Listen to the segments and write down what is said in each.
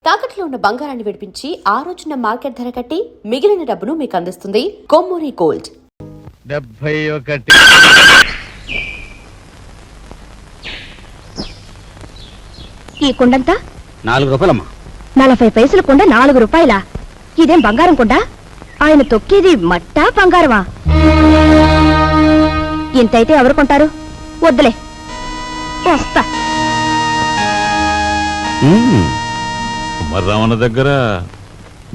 తాకట్లో ఉన్న బంగారాన్ని విడిపించి ఆ రోజున మార్కెట్ ధర కట్టి మిగిలిన డబ్బును మీకు అందిస్తుంది కొమ్మూరి గోల్డ్. 71 ఈ కుండంతా 4 రూపాయలమ్మా. 40 పైసల కుండ 4 రూపాయలా? ఇదేం బంగారం కుండ? ఆయన తొక్కేది మట్టా బంగారమా? ఇంతైతే ఎవరు కొంటారు? వద్దులే, వస్తా. కుమారరామన్న దగ్గర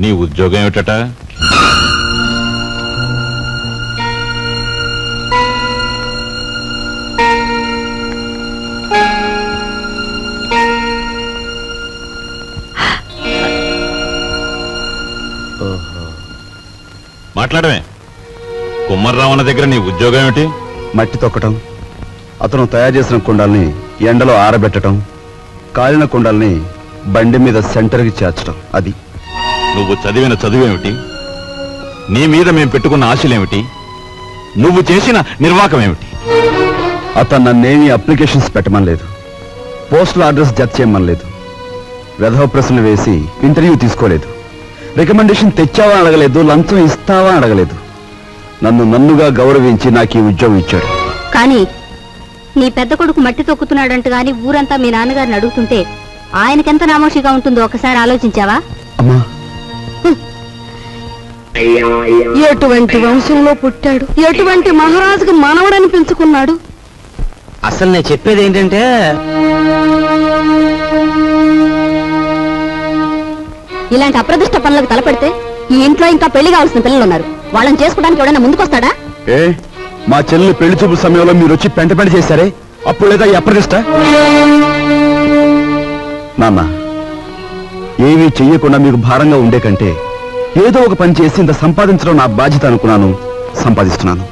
నీ ఉద్యోగం ఏమిటట? మాట్లాడమే. కుమారరామన్న దగ్గర నీ ఉద్యోగం ఏమిటి? మట్టి తొక్కటం, అతను తయారు చేసిన కుండల్ని ఎండలో ఆరబెట్టడం, కాలిన కుండల్ని బండి మీద సెంటర్కి చేర్చడం. అది. నువ్వు చదివిన చదువేమిటి? నీ మీద మేము పెట్టుకున్న ఆశలేమిటి? నువ్వు చేసిన నిర్వాకం ఏమిటి? అతను నన్నేమీ అప్లికేషన్స్ పెట్టమనలేదు, పోస్టల్ అడ్రస్ జత చేయమనలేదు, వెధవ ప్రశ్నలు వేసి ఇంటర్వ్యూ తీసుకోలేదు, రికమెండేషన్ తెచ్చావా అడగలేదు, లంచం ఇస్తావా అడగలేదు. నన్నుగా గౌరవించి నాకు ఈ ఉద్యోగం ఇచ్చాడు. కానీ నీ పెద్ద కొడుకు మట్టి తొక్కుతున్నాడంట గాని ఊరంతా మీ నాన్నగారిని అడుగుతుంటే ఆయనకెంత నామోషిగా ఉంటుందో ఒకసారి ఆలోచించావా? అమ్మా, ఎటువంటి వంశంలో పుట్టాడు, ఎటువంటి మహారాజుకి మనవడని పెంచుకున్నాడు. అసలు నేను చెప్పేది ఏంటంటే, ఇలాంటి అప్రదిష్ట పనులకు తలపెడితే ఈ ఇంట్లో ఇంకా పెళ్లి కావాల్సిన పిల్లలు ఉన్నారు. వాళ్ళని చేసుకోవడానికి ఎవడైనా ముందుకొస్తాడా? ఏ మా చెల్లెలు పెళ్లి చూపు సమయంలో మీరు వచ్చి పెంట చేశారే, అప్పుడు లేదా ఈ అప్రదిష్ట? నాన్న, ఏమీ చెయ్యకుండా మీకు భారంగా ఉండే కంటే ఏదో ఒక పని చేసి ఇంత సంపాదించడం నా బాధ్యత అనుకున్నాను, సంపాదిస్తున్నాను.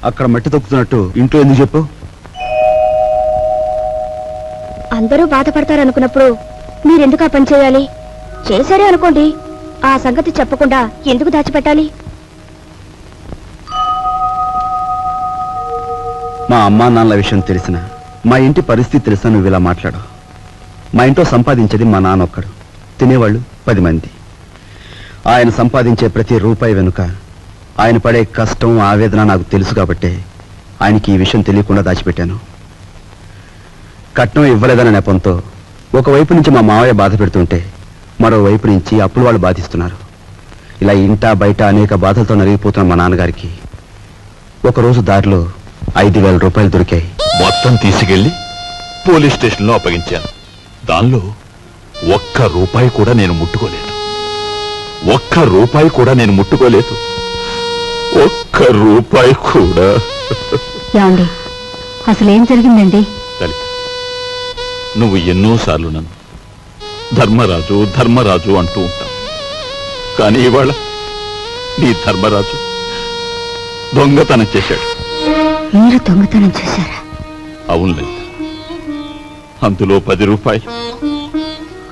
అక్కడ మట్టి తొక్కుతున్నట్టు ఇంట్లో ఎందుకు చెప్పు? అందరూ బాధపడతారనుకున్నప్పుడు మీరెందుకు ఆ పని చేయాలి? చేశారే అనుకోండి, ఆ సంగతి చెప్పకుండా ఎందుకు దాచిపెట్టాలి? మా అమ్మా నాన్నల విషయం తెలిసిన, మా ఇంటి పరిస్థితి తెలిసిన నువ్వు ఇలా మాట్లాడు. మా ఇంట్లో సంపాదించేది మా నాన్న ఒక్కడు, తినేవాళ్ళు 10 మంది. ఆయన సంపాదించే ప్రతి రూపాయి వెనుక ఆయన పడే కష్టం, ఆవేదన నాకు తెలుసు కాబట్టి ఆయనకి ఈ విషయం తెలియకుండా దాచిపెట్టాను. కట్నం ఇవ్వలేదన్న నెపంతో ఒకవైపు నుంచి మా మావయ్య బాధ పెడుతుంటే మరోవైపు నుంచి అప్పులు వాళ్ళు బాధిస్తున్నారు. ఇలా ఇంటా బయట అనేక బాధలతో నలిగిపోతున్న మా నాన్నగారికి ఒకరోజు దారిలో 5,000 రూపాయలు దొరికాయి. మొత్తం తీసుకెళ్లి పోలీస్ స్టేషన్లో అప్పగించాను. దానిలో 1 రూపాయి కూడా నేను ముట్టుకోలేదు. 1 రూపాయి కూడా నేను ముట్టుకోలేదు. 1 రూపాయి కూడా. ఏమండి, అసలేం జరిగిందండి? లలిత, నువ్వు ఎన్నోసార్లు నన్ను ధర్మరాజు ధర్మరాజు అంటూ ఉంటావు. కానీ ఇవాళ నీ ధర్మరాజు దొంగతనం చేశాడు. మీరు దొంగతనం చేశారా? అవును లలిత, అందులో 10 రూపాయలు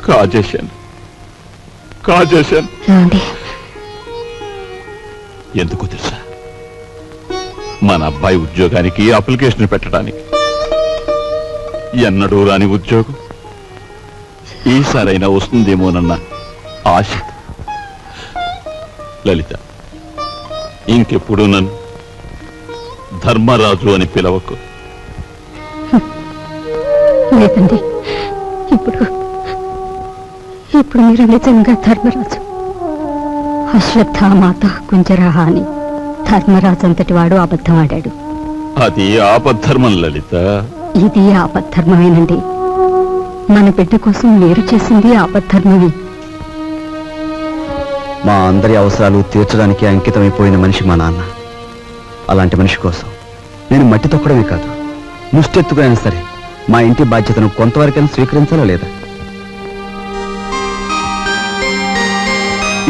కాజేశాను. ఏమండి, ఎందుకు తెలుసా? మన అబ్బాయి ఉద్యోగానికి అప్లికేషన్ పెట్టడానికి. ఎన్నడూ రాని ఉద్యోగం ఈసారైనా వస్తుందేమోనన్న ఆశ. లలిత, ఇంకెప్పుడు నన్ను ధర్మరాజు అని పిలవకు. లేదండి, ఇప్పుడు మీరు నిజంగా ధర్మరాజు. అశ్వత్థామాత కుంజరహ అని ధర్మరాజు అంతటి వాడు అబద్ధం ఆడాడు. అది ఆపద్ధర్మం లలిత. ఇది ఆపద్ధర్మమేనండి. మన బిడ్డ కోసం మీరు చేసింది ఆపద్ధర్మమే. మా అందరి అవసరాలు తీర్చడానికి అంకితమైపోయిన మనిషి మా నాన్న. అలాంటి మనిషి కోసం నేను మట్టి తొక్కడమే కాదు, ముష్టెత్తుకైనా సరే మా ఇంటి బాధ్యతను కొంతవరకైనా స్వీకరించాలా లేదా?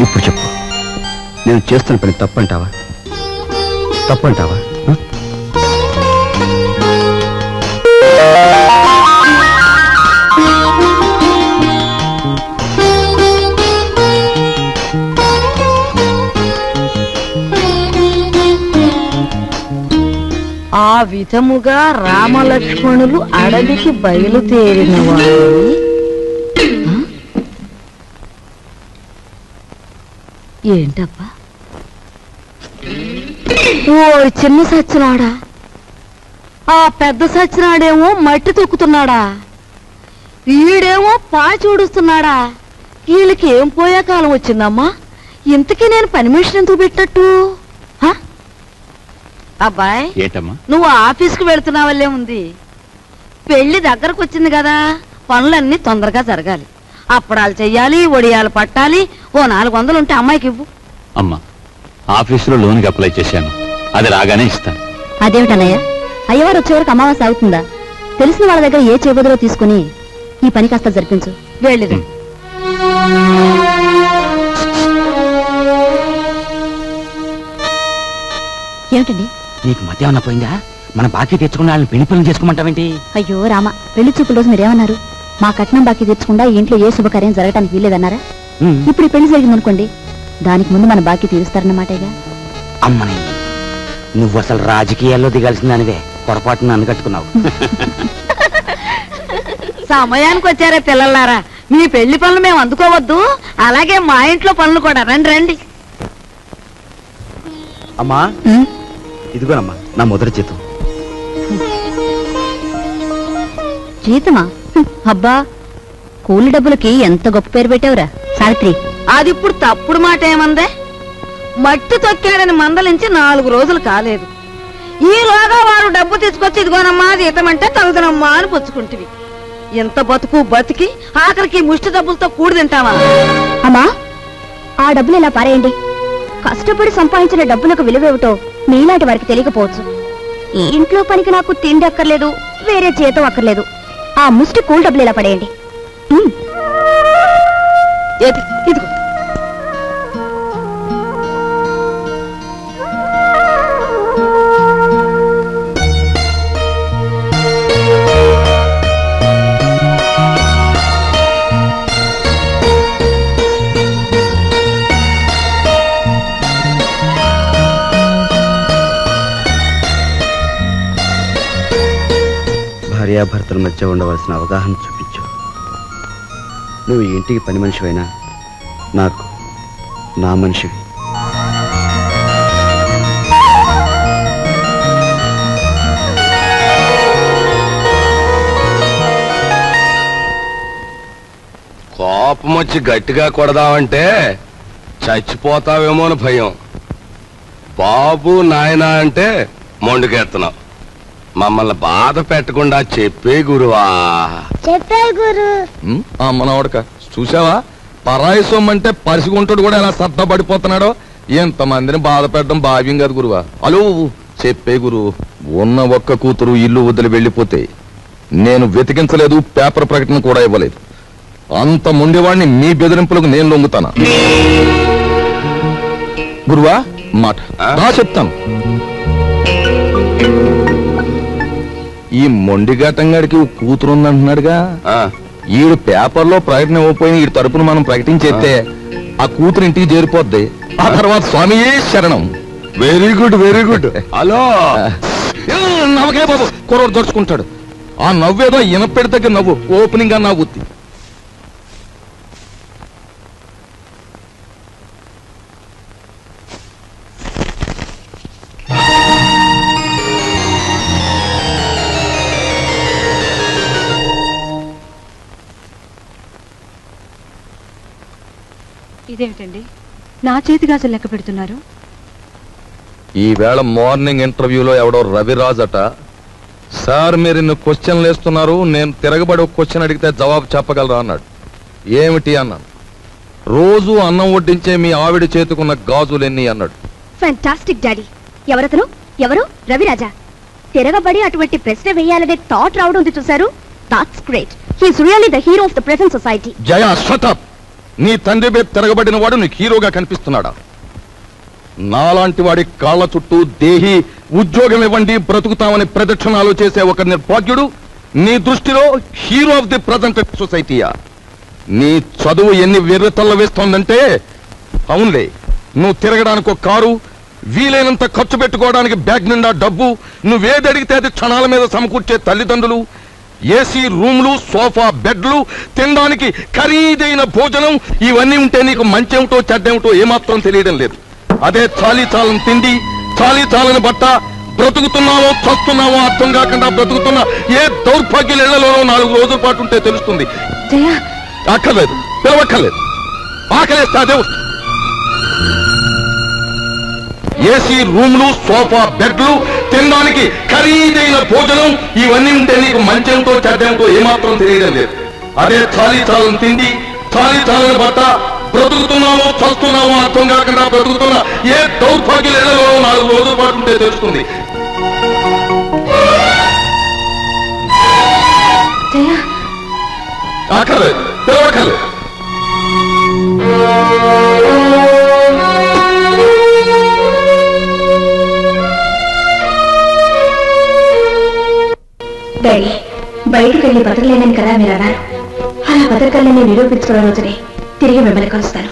ఇప్పుడు చెప్పు, నేను చేస్తున్న పని తప్పంటావా? ఆ విధముగా రామలక్ష్మణులు అడవికి బయలుదేరిన వారు ఏంటబ్బా? ఓ చిన్న సచ్చినాడా, ఆ పెద్ద సచ్చినాడేమో మట్టి తొక్కుతున్నాడా, వీడేమో పాచి ఊడుస్తున్నాడా. వీళ్ళకి ఏం పోయే కాలం వచ్చిందమ్మా? ఇంతకీ నేను పని మనిషిని ఎందుకు పెట్టట్టు? అబ్బాయ్, ఏటమ్మా? నువ్వు ఆఫీస్కి వెళుతున్నావల్లే ఉంది. పెళ్లి దగ్గరకు వచ్చింది కదా, పనులన్నీ తొందరగా జరగాలి. అప్పడాలు చెయ్యాలి, వడియాలు పట్టాలి. ఓ 400 ఉంటే అమ్మాయికి ఇవ్వు. అమ్మా, ఆఫీసులో లోన్కి అప్లై చేశాను, అది రాగానే ఇస్తాను. అదేమిటన్నయ్య, అయ్యవారు వచ్చే వరకు అమావాస్య అవుతుందా? తెలిసిన వాళ్ళ దగ్గర ఏ చేబదులో తీసుకుని ఈ పని కాస్త జరిపించు. వెళ్ళిదు. ఏమిటండి? నీకు మధ్య ఏమన్నా పోయిందా? మన బాకీ తెచ్చుకున్న వాళ్ళని పెళ్లి పనులు చేసుకోమంటావేంటి? అయ్యో రామ, పెళ్లి చూపుల రోజు మీరేమన్నారు? మా కట్నం బాకీ తెచ్చకుండా ఇంట్లో ఏ శుభకార్యం జరగటానికి వీల్లేదన్నారా? ఇప్పుడు ఈ పెళ్లి జరిగిందనుకోండి, దానికి ముందు మన బాకీ తీరుస్తారన్నమాటేగా. అమ్మని, నువ్వు అసలు రాజకీయాల్లో దిగాల్సిన దానివే, పొరపాటున అన్నగట్టుకున్నావు. సమయానికి వచ్చారే పిల్లలారా, మీ పెళ్లి పనులు మేము అందుకోవద్దు. అలాగే మా ఇంట్లో పనులు కూడా. రండి రండి. అమ్మా, ఇదిగోనమ్మా నా మొదటి జీతం. జీతమా? అబ్బా, కూలి డబ్బులకి ఎంత గొప్ప పేరు పెట్టావురా సావిత్రి. అది ఇప్పుడు తప్పుడు మాట ఏమందే? మట్టి తొక్కాడని మందలించి 4 రోజులు కాలేదు. ఈలోగా వారు డబ్బు తీసుకొచ్చి ఇదిగోనమ్మా జీతం అంటే తగుదనమ్మా అని పుచ్చుకుంటివి. ఎంత బతుకు బతికి ఆఖరికి ముష్టి డబ్బులతో కూడి తింటావా? అమ్మా, ఆ డబ్బులు ఇలా పారేయండి. కష్టపడి సంపాదించిన డబ్బులకు విలువేమిటో మీలాంటి వారికి తెలియకపోవచ్చు. ఈ ఇంట్లో పనికి నాకు తిండి అక్కర్లేదు, వేరే జీతం అక్కర్లేదు. ఆ ముష్టి కూల్ డబ్బులు ఇలా పడేయండి. ఏది ఇదిగో. భార్యాభర్తల మధ్య ఉండవలసిన అవగాహన చూపించు. నువ్వు ఈ ఇంటికి పని మనిషివైనా నాకు నా మనిషివి. కోపం వచ్చి గట్టిగా కొడదామంటే చచ్చిపోతావేమో అని భయం. బాబు నాయనా అంటే మొండుకెత్తున్నావు. మమ్మల్ని బాధ పెట్టకుండా చెప్పే గురువా. చెప్పే గురు. మనవడక చూసావా, పరాయి సొమ్మంటే పరిసిగుంటాడు కూడా ఎలా సత్తపడిపోతున్నాడో. ఎంతమందిని బాధ పెట్టడం భావ్యం కాదు గురువా. అలో చెప్పే గురు, ఉన్న ఒక్క కూతురు ఇల్లు వదిలి వెళ్ళిపోతే నేను వెతికించలేదు, పేపర్ ప్రకటన కూడా ఇవ్వలేదు. అంత ముండేవాడిని మీ బెదిరింపులకు నేను లొంగుతానా? గురువా మాట చెప్తాను. ఈ మొండిఘాటంగాడికి కూతురుందంటున్నాడుగా, ఈడు పేపర్లో ప్రకటన ఇవ్వకపోయిన ఈ తరపున మనం ప్రకటించేస్తే ఆ కూతురు ఇంటికి చేరిపోద్ది. ఆ తర్వాత స్వామియే శరణం. Very good very good. Hello నవ్వకే బాబు, కుర్రోడు దొరుచుకుంటాడు. ఆ నవ్వేదో ఇనపెడి దగ్గర నవ్వు, ఓపెనింగ్ గా నవ్వుద్ది. ఇదేమిటండి, నా చేతి గాజులు లెక్క పెడుతున్నారు? ఈవేళ మార్నింగ్ ఇంటర్వ్యూలో ఎవడో రవిరాజ్ అట, సార్ మీరు ఇన్ని క్వశ్చన్లు వేస్తున్నారు, నేను తిరగబడి ఒక క్వశ్చన్ అడిగితే జవాబు చెప్పగలరా అన్నాడు. ఏమిటి అన్నాను. రోజు అన్నం వడ్డించే మీ ఆవిడ చేతుకున్న గాజులెన్ని అన్నాడు. Fantastic daddy. ఎవరతను? ఎవరు? రవిరాజా. తిరగబడి అటువంటి ప్రశ్న వేయాలనే థాట్ రావడం ఉంది చూశారు. That's great. He is really the hero of the present society. Jaya shut up. నీ తండ్రి మీద తిరగబడిన వాడు నీకు హీరోగా కనిపిస్తున్నాడా? నాలాంటి వాడి కాళ్ళ చుట్టూ దేహి ఉద్యోగం ఇవ్వండి బ్రతుకుతామని ప్రదక్షిణాలు చేసే ఒక నిర్భాగ్యుడు నీ దృష్టిలో హీరో ఆఫ్ ది ప్రజెంట్ సొసైటీయా? నీ చదువు ఎన్ని వెర్రతల్ల వేస్తోందంటే, అవునులే, నువ్వు తిరగడానికి ఒక కారు, వీలైనంత ఖర్చు పెట్టుకోవడానికి బ్యాగ్ నిండా డబ్బు, నువ్వేది అడిగితే అది క్షణాల మీద సమకూర్చే తల్లిదండ్రులు, ఏసీ రూమ్లు, సోఫా బెడ్లు, తినడానికి ఖరీదైన భోజనం, ఇవన్నీ ఉంటే నీకు మంచేమిటో చెడ్డేమిటో ఏమాత్రం తెలియడం లేదు. అదే చాలీ చాలని తిండి, చాలీ చాలని బట్ట, బ్రతుకుతున్నావో చస్తున్నావో అర్థం కాకుండా బ్రతుకుతున్న ఏ దౌర్భాగ్యుల ఇళ్లలోనో 4 రోజుల పాటు ఉంటే తెలుస్తుంది. అక్కర్లేదు, పిలవక్కర్లేదు. ఆకలేస్తే అదే వస్తుంది. ఏసీ రూమ్లు, సోఫా బెడ్లు, తినడానికి ఖరీదైన భోజనం, ఇవన్నీ ఉంటే నీకు మంచేమిటో చెడ్డేమిటో ఏమాత్రం తెలియడం లేదు. అదే చాలీ చాలని తిండి, చాలీ చాలని బట్ట, బ్రతుకుతున్నావో చస్తున్నావో అర్థం కాకుండా బ్రతుకుతున్న ఏ దౌర్భాగ్యుల ఇళ్లలో 4 రోజుల పాటు ఉంటే తెలుస్తుంది. అక్కర్లేదు, పిలవక్కర్లేదు. డాడీ, బయటికి వెళ్ళి బతకలేనని కదా మీరు అన్నారు. అలా బతకలేని నిరూపించుకున్న రోజునే తిరిగి మిమ్మల్ని కలుస్తాను.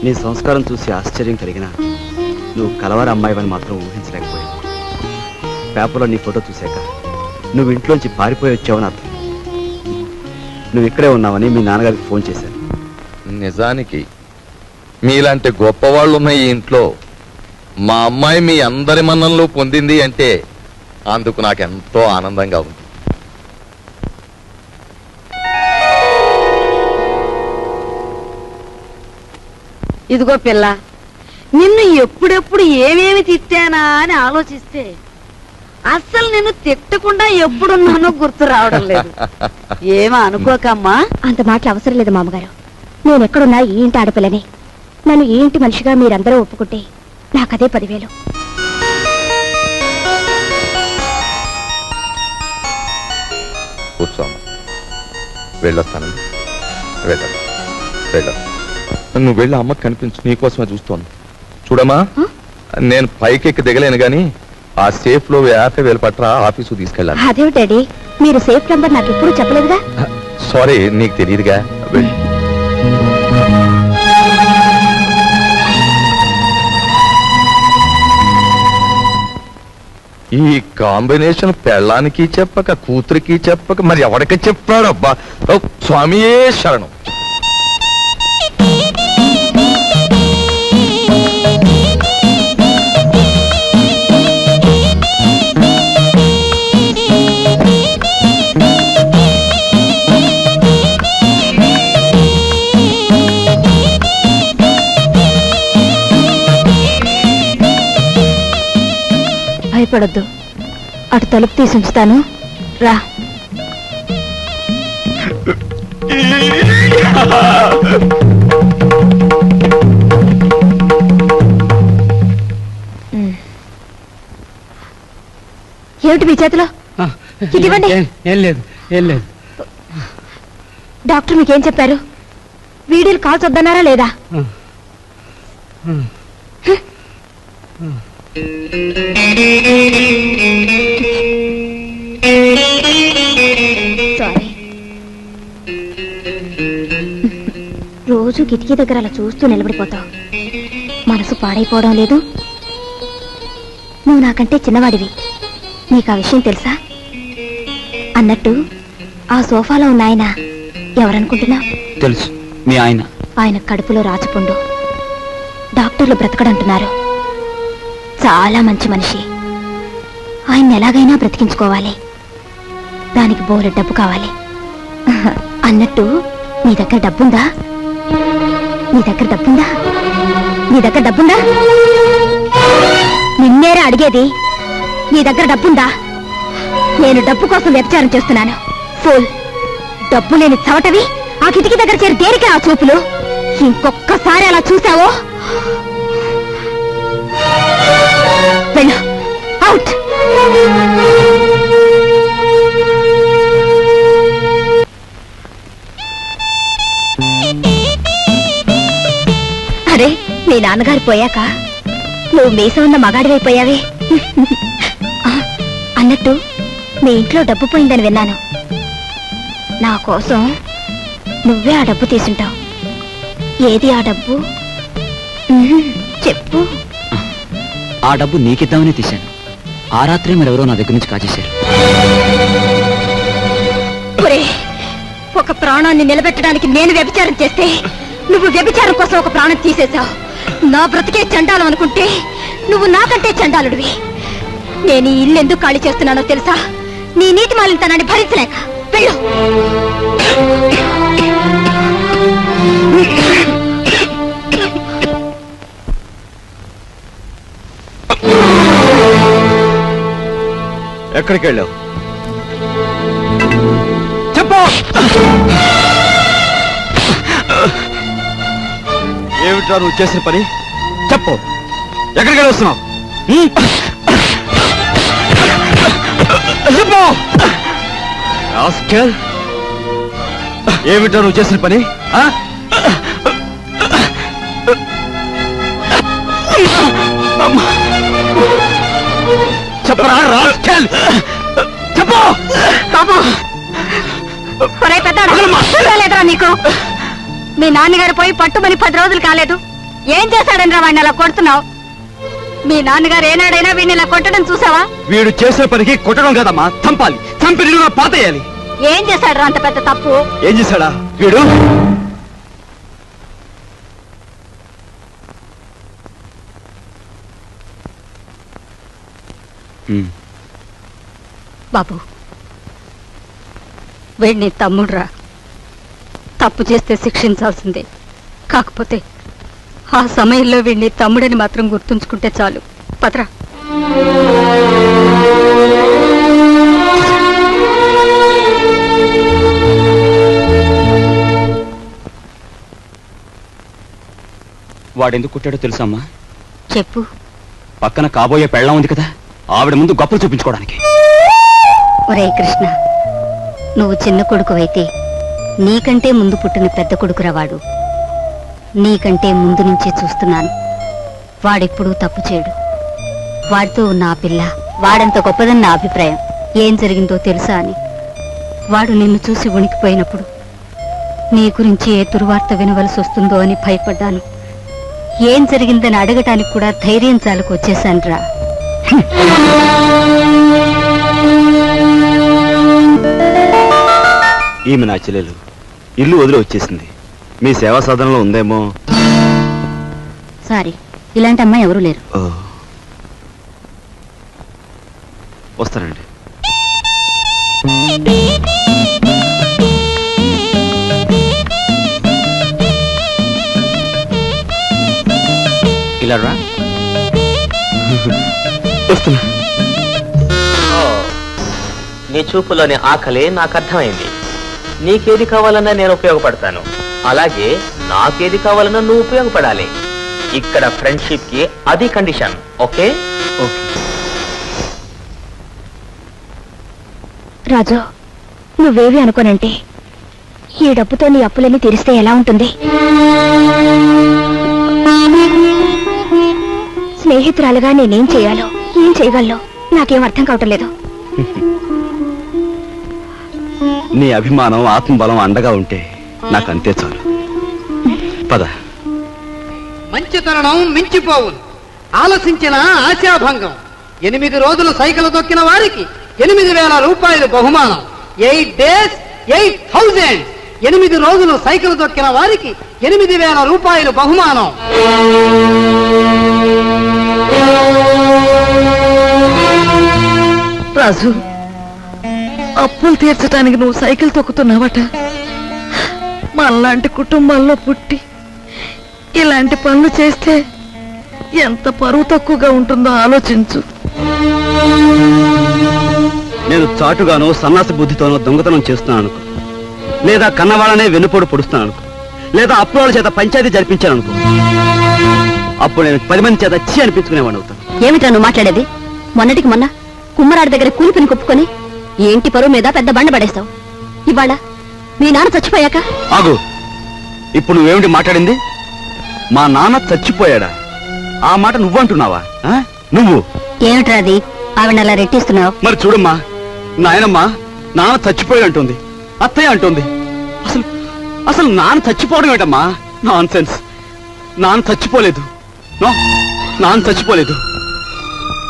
నీ సంస్కారం చూసి ఆశ్చర్యం కలిగినా నువ్వు కలవారి అమ్మాయివని మాత్రం ఊహించలేకపోయావు. పేపర్లో నీ ఫోటో చూశాక నువ్వు ఇంట్లోంచి పారిపోయి వచ్చావని అర్థం. నువ్వు ఇక్కడే ఉన్నావని మీ నాన్నగారికి ఫోన్ చేశాను. నిజానికి మీలాంటి గొప్పవాళ్ళు ఉన్న ఈ ఇంట్లో మా అమ్మాయి మీ అందరి మన్ననలు పొందింది అంటే అందుకు నాకెంతో ఆనందంగా ఉంది. ఇదిగో పిల్ల, నిన్ను ఎప్పుడెప్పుడు ఏమేమి తిట్టానా అని ఆలోచిస్తే అస్సలు నిన్ను తిట్టకుండా ఎప్పుడున్నానో గుర్తు రావడం లేదు. ఏమో అనుకోకమ్మా. అంత మాటలు అవసరం లేదు మామగారు. నేను ఎక్కడున్నా ఈ ఇంటి ఆడపిల్లని. నన్ను ఈ ఇంటి మనిషిగా మీరందరూ ఒప్పుకుంటే నాకదే 10,000. కూర్చోమ్మా, వెళ్ళొస్తానండి. వెళ్ళ నువ్వు వెళ్ళి అమ్మకి కనిపించు, నీకోసమే చూస్తాను. చూడమ్మా, నేను పైకెక్కి దిగలేను గాని ఆ సేఫ్ లో 50,000 పట్ల ఆఫీసు తీసుకెళ్ళాలి. అదేమిటి డాడీ, మీరు సేఫ్ నంబర్ నాకు ఎప్పుడు చెప్పలేదుగా. సారీ, నీకు తెలియదుగా. వెళ్ళి ఈ కాంబినేషన్ పెళ్ళానికి చెప్పక కూతురికి చెప్పక మరి ఎవరికి చెప్పాడు? అబ్బా, స్వామియే శరణం. భయపడొద్దు, అటు తలుపు తీసి ఉంచుతాను, రా. ఏమిటి మీ చేతిలో? ఇదివ్వండి. ఏం లేదు. డాక్టర్ మీకేం చెప్పారు? వీడియోలు కాల్స్ వద్దన్నారా లేదా? సారీ. రోజు కిటికీ దగ్గర అలా చూస్తూ నిలబడిపోతావు. మనసు పాడైపోవడం లేదు? నువ్వు నాకంటే చిన్నవాడివి, నీకు ఆ విషయం తెలుసా? అన్నట్టు ఆ సోఫాలో ఉన్న ఆయన ఎవరనుకుంటున్నా? తెలుసు, మీ ఆయన. ఆయన కడుపులో రాచపుండు. డాక్టర్లు బ్రతకడంటున్నారు. చాలా మంచి మనిషి. ఆయన్ని ఎలాగైనా బ్రతికించుకోవాలి. దానికి బోలెడు డబ్బు కావాలి. అన్నట్టు నీ దగ్గర డబ్బుందా? నిన్నేరా అడిగేది. నీ దగ్గర డబ్బుందా? నేను డబ్బు కోసం వ్యభిచారం చేస్తున్నాను. ఫూల్, డబ్బు లేని చవటవి ఆ కిటికీ దగ్గర చేరి దేనికే ఆ చూపులు? ఇంకొక్కసారి అలా చూసావో వెళ్ళు, అవుట్. అరే మీ నాన్నగారు పోయాక నువ్వు మీసం ఉన్న మగాడివైపోయావే. అన్నట్టు మీ ఇంట్లో డబ్బు పోయిందని విన్నాను. నా కోసం నువ్వే ఆ డబ్బు తీసుంటావు. ఏది ఆ డబ్బు? చెప్పు. ఆ డబ్బు నీకిద్దామని తీశాను. ఆ రాత్రే మరెవరో నా దగ్గర నుంచి కాజేశారు. ఒక ప్రాణాన్ని నిలబెట్టడానికి నేను వ్యభిచారం చేస్తే నువ్వు వ్యభిచారం కోసం ఒక ప్రాణం తీసేశావు. నా బ్రతికే చండాలం అనుకుంటే నువ్వు నాకంటే చండాలుడివి. నేను ఈ ఇల్లు ఎందుకు ఖాళీ చేస్తున్నానో తెలుసా? నీ నీతి మాలినతనాన్ని భరించలేక. వెళ్ళు. ఎక్కడికి వెళ్ళావు? చెప్పు. ఏమిట్రా నువ్వు చేసిన పని? చెప్పు. ఎక్కడికి వస్తున్నావు? చెప్పు. ఏమిట్రా నువ్వు చేసిన పని? చెప్పరా రాస్కెల్. చెప్పు. బాబు పెద్దలేదురా నీకు? మీ నాన్నగారు పోయి పట్టుమని 10 రోజులు కాలేదు. ఏం చేశాడని వాడిని అలా కొడుతున్నావు? మీ నాన్నగారు ఏనాడైనా వీడిని ఇలా కొట్టడం చూసావా? వీడు చేసే పనికి కొట్టడం కదమ్మా, చంపాలి. చంపి నిలుగా పాతేయాలి. ఏం చేశాడు అంత పెద్ద తప్పు? ఏం చేశాడా వీడు? బాబు వీడిని తమ్ముడురా. తప్పు చేస్తే శిక్షించాల్సిందే. కాకపోతే ఆ సమయంలో వీడిని తమ్ముడని మాత్రం గుర్తుంచుకుంటే చాలు. పదరా. వాడెందుకు కుట్టాడో తెలుసమ్మా? చెప్పు. పక్కన కాబోయే పెళ్ళం ఉంది కదా, ఆవిడ ముందు గొప్పలు చూపించుకోవడానికి. ఒరే కృష్ణ, నువ్వు చిన్న కొడుకువైతే నీకంటే ముందు పుట్టిన పెద్ద కొడుకురా వాడు. నీకంటే ముందు నుంచే చూస్తున్నాను. వాడెప్పుడూ తప్పు చేయడు. వాడితో ఉన్న ఆ పిల్ల వాడంత గొప్పదని నా అభిప్రాయం. ఏం జరిగిందో తెలుసా అని. వాడు నిన్ను చూసి ఉనికిపోయినప్పుడు నీ గురించి ఏ దుర్వార్త వినవలసి వస్తుందో అని భయపడ్డాను. ఏం జరిగిందని అడగటానికి కూడా ధైర్యం చాలకు వచ్చేశానురా. ఈమె నా చెల్లెలు. ఇల్లు వదిలి వచ్చేసింది. మీ సేవా సాధనలో ఉందేమో. సారీ, ఇలాంటి అమ్మాయి ఎవరూ లేరు. వస్తానండి. ఇలా రా. వస్తున్నా. నీ చూపులోని ఆకలి నాకు అర్థమైంది. నీకేది కావాలన్నా నేను ఉపయోగపడతాను. అలాగే నాకేది కావాలన్నా నువ్వు ఉపయోగపడాలి. ఇక్కడ ఫ్రెండ్షిప్ కి అది కండిషన్. ఓకే? రాజు, నువ్వేవి అనుకోనంటే ఈ డబ్బుతో నీ అప్పులన్నీ తీరిస్తే ఎలా ఉంటుంది? స్నేహితురాలుగా నేనేం చేయాలో, ఏం చేయగలను నాకేం అర్థం కావటం లేదు. నీ అభిమానం, ఆత్మబలం అండగా ఉంటే నాకంతే చాలు. పద. మంచి తరుణం మించిపోవును. ఆలసించిన ఆశాభంగం. 8 రోజులు సైకిల్ తొక్కిన వారికి 8,000 రూపాయలు బహుమానం. 8 days 8,000. 8 రోజులు సైకిల్ తొక్కిన వారికి 8,000 రూపాయలు బహుమానం. రాజు, అప్పులు తీర్చడానికి నువ్వు సైకిల్ తొక్కుతున్నావట. మనలాంటి కుటుంబాల్లో పుట్టి ఇలాంటి పనులు చేస్తే ఎంత పరువు తక్కువగా ఉంటుందో ఆలోచించు. నేను చాటుగానో సన్నాసి బుద్ధితోనో దొంగతనం చేస్తున్నాను అనుకో, లేదా కన్నవాళ్ళనే వెన్నుపోటు పొడుస్తున్నాను అనుకో, లేదా అప్పుల చేత పంచాయతీ జరిపించాను అనుకో, అప్పుడు నేను 10 మంది చేత చీ అనిపించుకునేవాడు అవుతాను. ఏమిటా నువ్వు మాట్లాడేది? మొన్నటికి మొన్న కుమ్మరాడి దగ్గర కూలిపిని కొప్పుకొని ఏంటి పరువు మీద పెద్ద బండ పడేస్తావు. ఇవాళ మీ నాన్న చచ్చిపోయాక ఆగు. ఇప్పుడు నువ్వేమిటి మాట్లాడింది? మా నాన్న చచ్చిపోయాడా? ఆ మాట నువ్వంటున్నావా? నువ్వు ఏమిట్రాది ఆవిడ అలా రెట్టిస్తున్నావు? మరి చూడమ్మా, నాయనమ్మా నాన్న చచ్చిపోయాడు అంటుంది, అత్తయ్య అంటుంది. అసలు అసలు నాన్న చచ్చిపోవడం ఏంటమ్మా? Non sense. నాన్న చచ్చిపోలేదు. నో, నాన్న చచ్చిపోలేదు.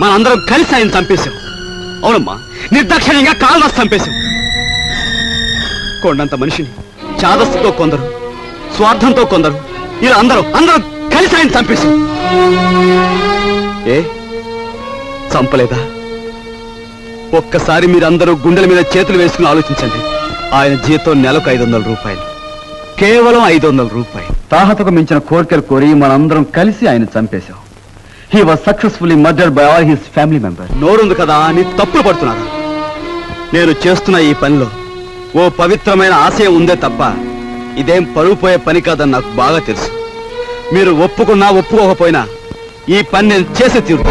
మనందరం కలిసి ఆయన చంపేశాం. అవునమ్మా, నిర్దాక్షిణ్యంగా కాలు రాసి చంపేశాం. కొండంత మనిషిని చాదస్తుతో కొందరు, స్వార్థంతో కొందరు, ఇలా అందరూ కలిసి ఆయన చంపేశాం. ఏ చంపలేదా? ఒక్కసారి మీరందరూ గుండెల మీద చేతులు వేసుకుని ఆలోచించండి. ఆయన జీతం నెలకు 500 రూపాయలు, కేవలం 500 రూపాయలు. తాహతకు మించిన కోరికలు కోరి మనందరం కలిసి ఆయన చంపేశాం. He was successfully murdered by all his family members. నోరుంది కదా అని తప్పులు పడుతున్నారు. నేను చేస్తున్న ఈ పనిలో ఓ పవిత్రమైన ఆశయం ఉందే తప్ప ఇదేం పరువు పోయే పని కాదని నాకు బాగా తెలుసు. మీరు ఒప్పుకున్నా ఒప్పుకోకపోయినా ఈ పని నేను చేసే తీరు.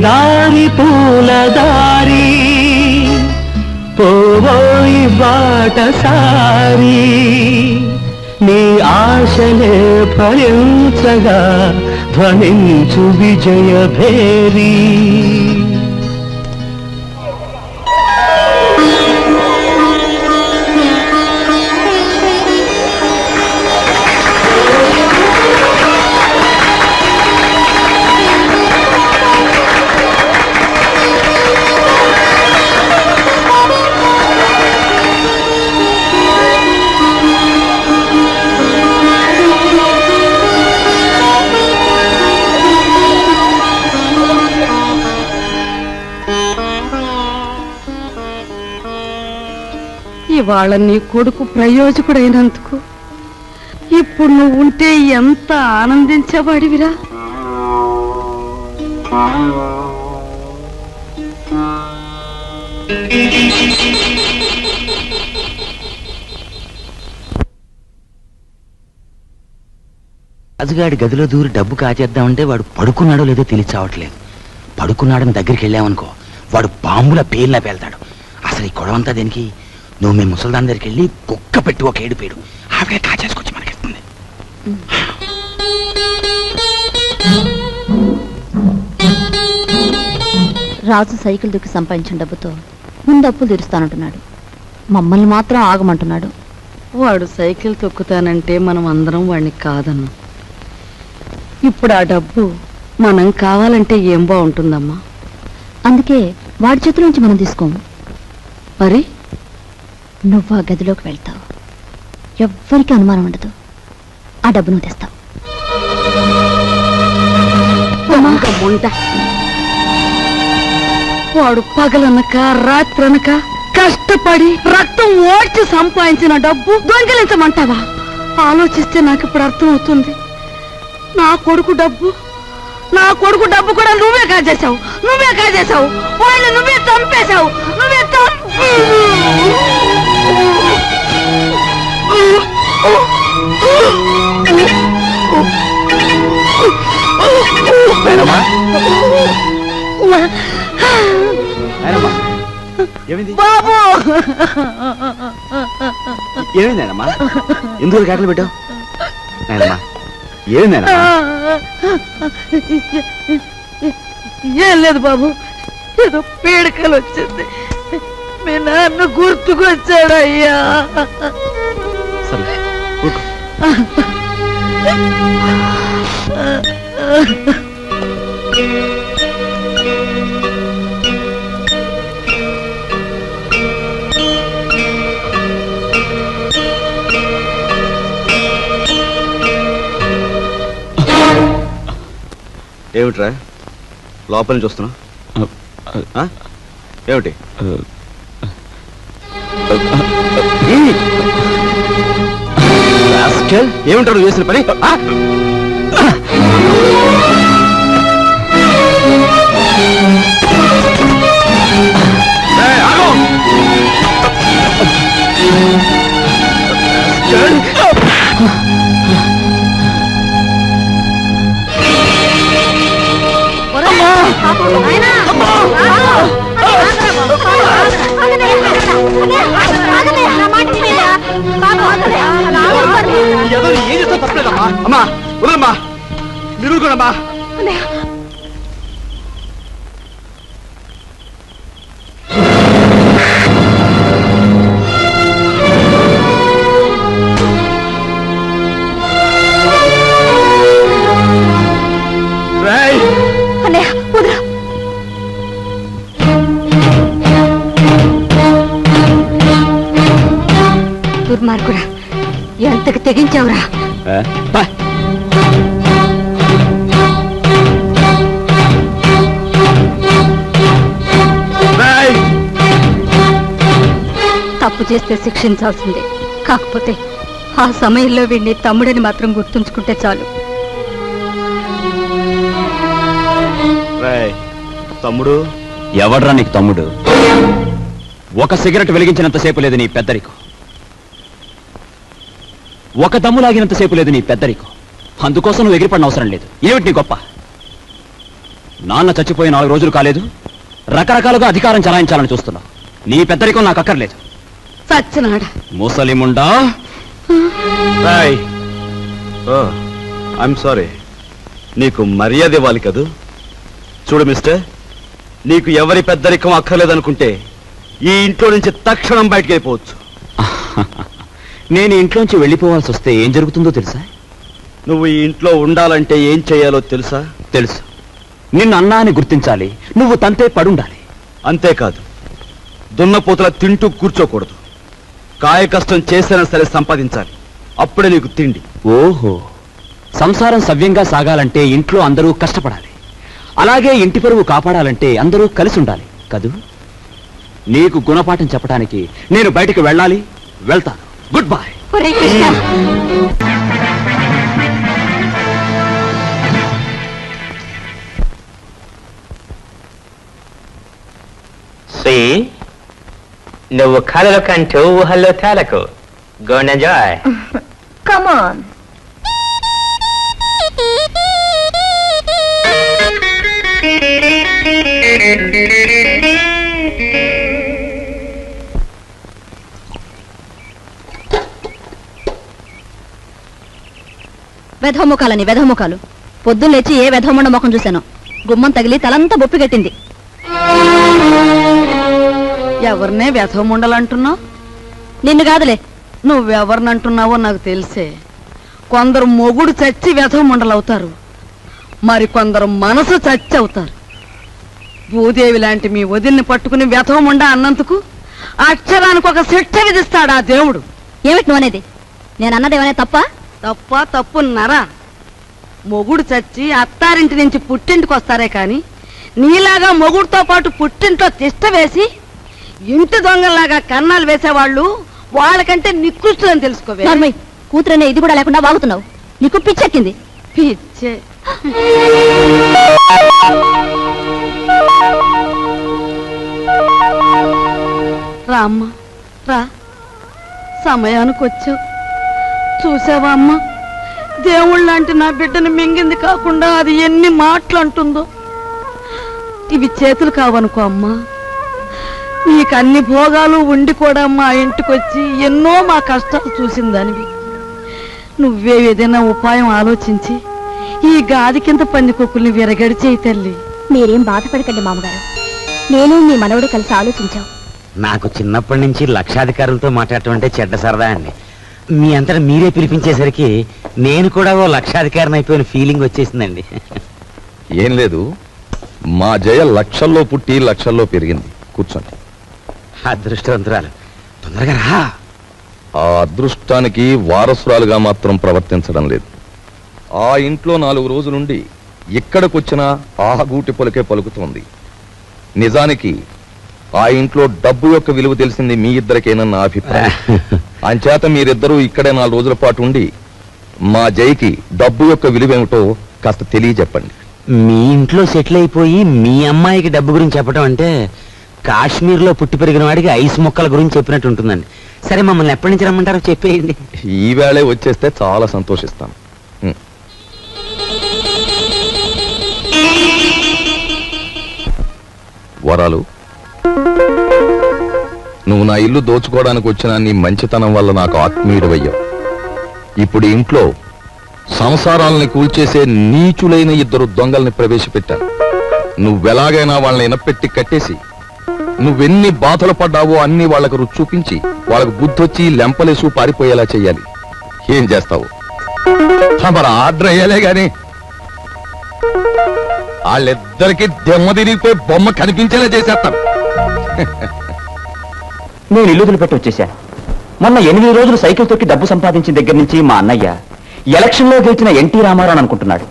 దారి పూలదారి పోవోయి బాటసారి నీ ఆశలే ఫలించగా ధ్వనించు విజయ భేరీ. ఇవాళ నీ కొడుకు ప్రయోజకుడైనందుకు ఇప్పుడు నువ్వు ఉంటే ఎంత ఆనందించబడివిరా. రాజుగాడి గదిలో దూరి డబ్బు కాచేద్దామంటే వాడు పడుకున్నాడో లేదో తెలియచావట్లేదు. పడుకున్నాడని దగ్గరికి వెళ్ళామనుకో, వాడు బాంబుల పేర్లా పేల్తాడు. అసలు ఈ గొడవంతా దేనికి? నువ్వు మీ ముసల్దాన్ దగ్గరికి వెళ్ళి కుక్క పెట్టి ఒక ఏడుపేడు, ఆవిడే కాచేసుకొచ్చి మనకిస్తుంది. రాజు సైకిల్ దుక్కి సంపాదించిన డబ్బుతో ముందు అప్పులు తీరుస్తానంటున్నాడు. మమ్మల్ని మాత్రం ఆగమంటున్నాడు. వాడు సైకిల్ తొక్కుతానంటే మనం అందరం వాడిని కాదన్నాం. ఇప్పుడు ఆ డబ్బు మనం కావాలంటే ఏం బాగుంటుందమ్మా? అందుకే వాడి చేతుల నుంచి మనం తీసుకోము. మరి నువ్వు ఆ గదిలోకి వెళ్తావు, ఎవ్వరికి అనుమానం ఉండదు. ఆ డబ్బు నువ్వు తెస్తావు. వాడు పగలనక రాత్రనక కష్టపడి రక్తం ఓడ్చి సంపాదించిన డబ్బు దొంగిలించమంటావా? ఆలోచిస్తే నాకు ఇప్పుడు అర్థం అవుతుంది. నా కొడుకు డబ్బు కూడా నువ్వే కాజేశావు. వాళ్ళని నువ్వే చంపేశావు. బాబు ఏమైందమ్మా? ఎందుకు కేకలు పెట్టావు? నాయనమ్మా ఏమైందమ్మా? ఏం లేదు బాబు, ఏదో పీడకలు వచ్చింది. మీ నాన్న గుర్తుకొచ్చాడయ్యా. సరే ఏమిట్రా లోపల నుంచి వస్తున్నా? ఏమిటి? ఏమిటారు చేసిన పని? ఏం చేస్తా తప్పలేదమ్మా. అమ్మా వదలమ్మా, మీరు కూడా దుర్మార్గుడా, ఎంతకు తెగించావురా? తప్పు చేస్తే శిక్షించాల్సిందే. కాకపోతే ఆ సమయంలో వీడిని తమ్ముడని మాత్రం గుర్తుంచుకుంటే చాలు. తమ్ముడు ఎవడ్రా నీకు తమ్ముడు? ఒక సిగరెట్ వెలిగించినంతసేపు లేదు నీ పెద్దరికం, ఒక దమ్ము లాగినంతసేపు లేదు నీ పెద్దరికం. అందుకోసం నువ్వు ఎగిరిపడిన అవసరం లేదు. ఏమిటి నీ గొప్ప? నాన్న చచ్చిపోయి 4 రోజులు కాలేదు, రకరకాలుగా అధికారం చలాయించాలని చూస్తున్నావు. నీ పెద్దరికం నాకు అక్కర్లేదు. సచ్చినాడా ముసలిముండా. ఐఎమ్ సారీ, నీకు మర్యాద ఇవ్వాలి కదూ. చూడు మిస్టర్, నీకు ఎవరి పెద్దరికం అక్కర్లేదనుకుంటే ఈ ఇంట్లో నుంచి తక్షణం బయటకు వెళ్ళిపోవచ్చు. నేను ఇంట్లోంచి వెళ్ళిపోవాల్సి వస్తే ఏం జరుగుతుందో తెలుసా? నువ్వు ఈ ఇంట్లో ఉండాలంటే ఏం చేయాలో తెలుసా? తెలుసు. నిన్ను అన్నా అని గుర్తించాలి, నువ్వు తంతే పడుండాలి. అంతేకాదు, దున్నపోతులా తింటూ కూర్చోకూడదు. కాయ కష్టం చేసినా సరే సంపాదించాలి, అప్పుడే నీకు తిండి. ఓహో, సంసారం సవ్యంగా సాగాలంటే ఇంట్లో అందరూ కష్టపడాలి, అలాగే ఇంటి పరువు కాపాడాలంటే అందరూ కలిసి ఉండాలి కదూ. నీకు గుణపాఠం చెప్పడానికి నేను బయటికి వెళ్ళాలి, వెళ్తాను. Good bye. నువ్వు కళలు కంటూ ఊహల్లో తేలకు. Go and enjoy. Come on. వెధముఖాలని వెధముఖాలు. పొద్దున్న లేచి ఏ వెధముండ ముఖం చూశాను. గుమ్మం తగిలి తలంతా బొప్పి కట్టింది. ఎవరినే వ్యధముండలంటున్నావు? నిన్ను కాదులే. నువ్వెవరినంటున్నావో నాకు తెలిసే. కొందరు మొగుడు చచ్చి వ్యధముండలవుతారు, మరి కొందరు మనసు చచ్చి అవుతారు. భూదేవి లాంటి మీ వదిన్ని పట్టుకుని వ్యధముండ అన్నందుకు అక్షరానికి ఒక శిక్ష విధిస్తాడా దేవుడు. ఏమిటి నువ్వు అనేది? నేను అన్నదేమనే తప్ప? తప్పున్నరా? మొగుడు చచ్చి అత్తారింటి నుంచి పుట్టింటికి వస్తారే కాని నీలాగా మొగుడుతో పాటు పుట్టింట్లో తిష్ట వేసి ఇంటి దొంగల్లాగా కన్నాలు వేసేవాళ్ళు వాళ్ళకంటే నికృష్టులని తెలుసుకోవే. కూతురనే ఇది కూడా లేకుండా వాగుతున్నావు. నీకు పిచ్చెక్కింది. పిచ్చే. రా అమ్మా రా, సమయానికి వచ్చావు. చూసావా అమ్మా, దేవుళ్ళంటే నా బిడ్డను మింగింది కాకుండా అది ఎన్ని మాటలు అంటుందో. ఇవి చేతులు కావనుకో అమ్మా, నీకు అన్ని భోగాలు ఉండి కూడా మా ఇంటికొచ్చి ఎన్నో మా కష్టాలు చూసిందానివి. నువ్వే ఏదైనా ఉపాయం ఆలోచించి ఈ గాది కింద పందికొక్కుల్ని విరగడిచేయి తల్లి. మీరేం బాధపడకండి మామగారు, నేను మీ మనవడు కలిసి ఆలోచించాం. నాకు చిన్నప్పటి నుంచి లక్షాధికారులతో మాట్లాడటం అంటే చెడ్డ సరదా అండి. మీ అంతటా మీరే పిలిపించేసరికి నేను కూడా ఓ లక్షాధికారిని అయిపోయిన ఫీలింగ్ వచ్చేసిందండి. ఏం లేదు, మా జయ లక్షల్లో పుట్టి లక్షల్లో పెరిగింది. కూర్చోండి. అదృష్టవంతురాలు, తొందరగా రా. ఆ అదృష్టానికి వారసురాలుగా మాత్రం ప్రవర్తించడం లేదు. ఆ ఇంట్లో 4 రోజులుండి ఇక్కడికొచ్చినా ఆహగూటి పలుకే పలుకుతోంది. నిజానికి ఆ ఇంట్లో డబ్బు యొక్క విలువ తెలిసింది మీ ఇద్దరికేనన్న అభిప్రాయం. అంచేత మీరిద్దరూ ఇక్కడే 4 రోజుల పాటు ఉండి మా జైకి డబ్బు యొక్క విలువేమిటో కాస్త తెలియజెప్పండి. మీ ఇంట్లో సెటిల్ అయిపోయి మీ అమ్మాయికి డబ్బు గురించి చెప్పడం అంటే కాశ్మీర్లో పుట్టి పెరిగిన వాడికి ఐస్ మొక్కల గురించి చెప్పినట్టు ఉంటుందండి. సరే, మమ్మల్ని ఎప్పటి నుంచి రమ్మంటారో చెప్పేయండి. ఈవేళే వచ్చేస్తే చాలా సంతోషిస్తాను. వరాలు, నువ్వు నా ఇల్లు దోచుకోవడానికి వచ్చిన నీ మంచితనం వల్ల నాకు ఆత్మీయుడవయ్యావు. ఇప్పుడు ఇంట్లో సంసారాలని కూల్చేసే నీచులైన 2 దొంగల్ని ప్రవేశపెట్టాను. నువ్వెలాగైనా వాళ్ళని ఇనపెట్టి కట్టేసి నువ్వెన్ని బాధలు పడ్డావో అన్ని వాళ్లకు రుచి చూపించి వాళ్ళకు బుద్ధొచ్చి లెంపలేసు పారిపోయేలా చెయ్యాలి. ఏం చేస్తావు? మరి ఆర్డర్ అయ్యాలే గాని వాళ్ళిద్దరికి దెమ్మ తిరిగిపోయి బొమ్మ కనిపించేలా చేసేస్తాను. నేను ఇల్లు వదిలిపెట్టి వచ్చేశాను. మొన్న 8 రోజులు సైకిల్ తొక్కి డబ్బు సంపాదించిన దగ్గర నుంచి మా అన్నయ్య ఎలక్షన్లో గెలిచిన ఎన్టీ రామారావు అనుకుంటున్నాడు.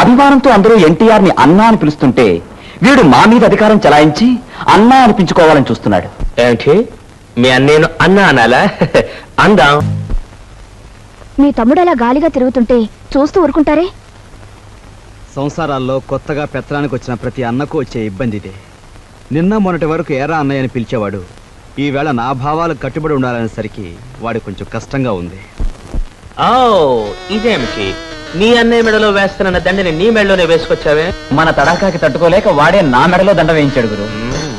అభిమానంతో అందరూ ఎన్టీఆర్ ని అన్నా అని పిలుస్తుంటే వీడు మా మీద అధికారం చలాయించి అన్నా అనిపించుకోవాలని చూస్తున్నాడు. ఏంటి, మీ అన్నేను అన్నా అనాలా? అందాం. మీ తమ్ముడు అలా గాలిగా తిరుగుతుంటే చూస్తూ ఊరుకుంటారే? సంసారాల్లో కొత్తగా పెత్తనానికి వచ్చిన ప్రతి అన్నకు వచ్చే ఇబ్బంది ఇదే. నిన్న మొన్నటి వరకు ఏరా అన్నయ్యని పిలిచేవాడు. ఈవేళ నా భావాలకు కట్టుబడి ఉండాలనేసరికి వాడు కొంచెం కష్టంగా ఉంది. ఓ, ఇదేమిటి, నీ అన్నయ్య మెడలో వేస్తున్న దండని నీ మెడలోనే వేసుకొచ్చావే? మన తడాకాకి తట్టుకోలేక వాడే నా మెడలో దండ వేయించాడు గురు.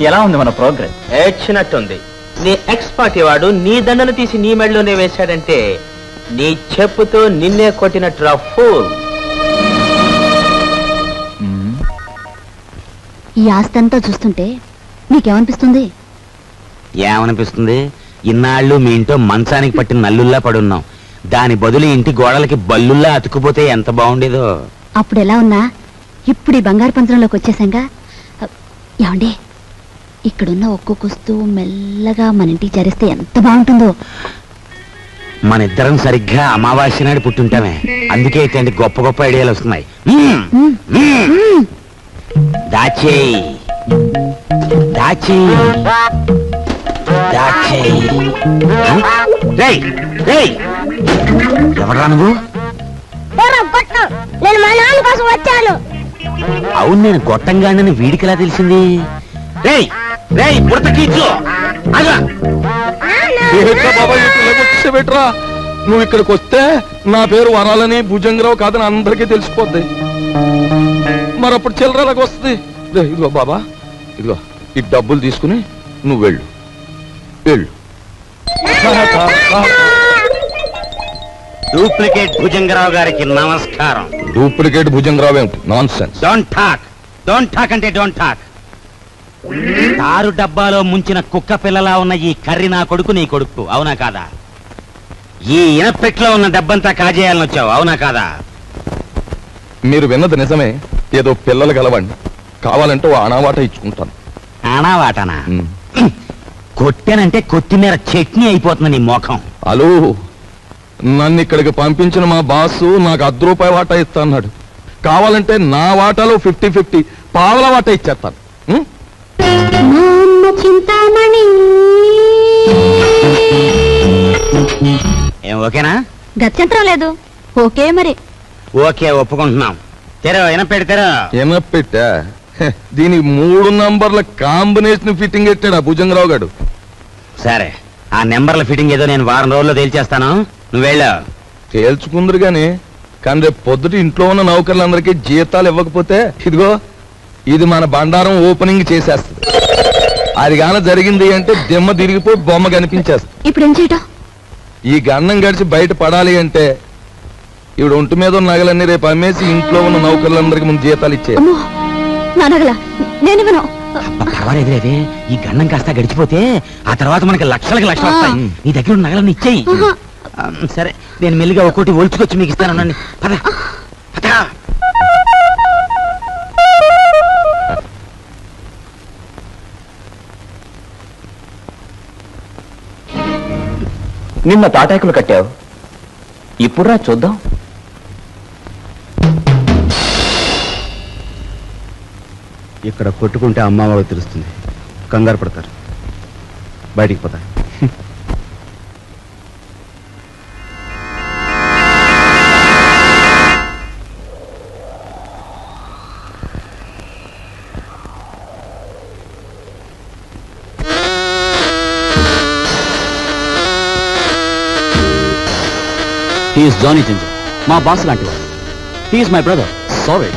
ఎలా ఉంది మన ప్రోగ్రెస్? ఏడ్చినట్టుంది. నీ ఎక్స్ పార్టీ వాడు నీ దండను తీసి నీ మెడలోనే వేశాడంటే నీ చెప్పుతో నిన్నే కొట్టినట్టు ఫూల్. ఈ ఆస్తంతా చూస్తుంటే నీకేమనిపిస్తుంది? ఏమనిపిస్తుంది? ఇన్నాళ్ళు మీ ఇంట్లో మంచానికి పట్టిన నల్లుల్లా పడున్నాం. దాని బదులు ఇంటి గోడలకి బల్లుల్లా అతుక్కుపోతే ఎంత బాగుండేదో. అప్పుడు ఎలా ఉన్నా ఇప్పుడు ఈ బంగారు పంజరంలోకి వచ్చేసాంగా. ఏమండి, ఇక్కడున్న ఒక్కొక్క వస్తువు మెల్లగా మన ఇంటికి చేరిస్తే ఎంత బాగుంటుందో. మన ఇద్దరం సరిగ్గా అమావాస్య నాడు పుట్టుంటామే. అందుకే ఇట్లాంటి గొప్ప గొప్ప ఐడియాలు వస్తున్నాయి. దాచేయి దాచేయి దాచేయి. ఎవరా నువ్వు? నేను మా నాన్న కోసం వచ్చాను. అవును, నేను గొట్టంగానని వీడికి ఎలా తెలిసింది? పెట్టరా, నువ్వు ఇక్కడికి వస్తే నా పేరు వరాలని భుజంగరావు కాదని అందరికీ తెలిసిపోద్ది. మరప్పుడు చిల్లరలాగా వస్తుంది. ఇదిగో బాబా, ఇదిగో ఈ డబ్బులు తీసుకుని నువ్వు వెళ్ళు వెళ్ళు. డూప్లికేట్ భుజంగరావు గారికి నమస్కారం. డూప్లికేట్ భుజంగరావు ఏమిటి? Non sense. డోంట్ టాక్ అంటే డోంట్ టాక్. తారు డబ్బాలో ముంచిన కుక్క పిల్లలా ఉన్న ఈ కర్రి నా కొడుకు, నీ కొడుకు, అవునా కాదా? ఈ ఇనపెట్లో ఉన్న డబ్బంతా కాజేయాలని వచ్చావు, అవునా కాదా? మీరు విన్నది నిజమే. ఏదో పిల్లలు గలవండి, కావాలంటే ఓ అనావాట ఇచ్చుకుంటాను. అనావాటనా? కొట్టానంటే కొత్తిమీర చట్నీ అయిపోతుంది నీ మోఖం. హలో, నన్ను ఇక్కడికి పంపించిన మా బాసు నాకు ₹10 వాటా ఇస్తా అన్నాడు. కావాలంటే నా వాటాలో 50-50 పావల వాటా ఇచ్చేస్తాను. ఏం ఓకేనా? గత్యంతరం లేదు. ఓకే మరి. ఓకే, ఒప్పుకుంటున్నాం. తెరో ఎనపెడతారో. ఎనపెట్టా? దీనికి 3 నంబర్ల కాంబినేషన్ ఫిట్టింగ్ పెట్టాడు ఆ భుజంగరావు గారు. సరే, ఆ నెంబర్ల ఫిట్టింగ్ ఏదో నేను వారం రోజుల్లో తేల్చేస్తాను, నువ్వు వెళ్ళు. తేల్చుకుందరు గాని, కానీ రేపు పొద్దుట ఇంట్లో ఉన్న నౌకర్లందరికీ జీతాలు ఇవ్వకపోతే ఇదిగో ఇది మన బండారం ఓపెనింగ్ చేసేస్తుంది. అది గాన జరిగింది అంటే దిమ్మ తిరిగిపోయి బొమ్మ కనిపించేస్తుంది. ఇప్పుడు ఏం చేయటం? ఈ గన్నం గడిచి బయట పడాలి అంటే ఇప్పుడు ఒంటి మీద ఉన్న నగలన్నీ రేపు అమ్మేసి ఇంట్లో ఉన్న నౌకర్లందరికీ ముందు జీతాలు ఇచ్చే. నా నగల నేను పర్వాలేదులేదే, ఈ గన్నం కాస్త గడిచిపోతే ఆ తర్వాత మనకి లక్షలకి లక్షలు వస్తాయి. నీ దగ్గర ఉన్న నగలన్నీ ఇచ్చేయి. సరే, నేను మెల్లిగా ఒక్కోటి ఒలుచుకొచ్చి మీకు ఇస్తాను. పద పద. నిన్న తాటాకులు కట్టావు, ఇప్పుడు రా చూద్దాం. ఇక్కడ కొట్టుకుంటే అమ్మ వాళ్ళకి తెలుస్తుంది, కంగారు పడతారు, బయటికి పోతారు. హీఈస్ జానీ జింజర్, మా బాస్ లాంటి వాడు. He's my brother. సారీ.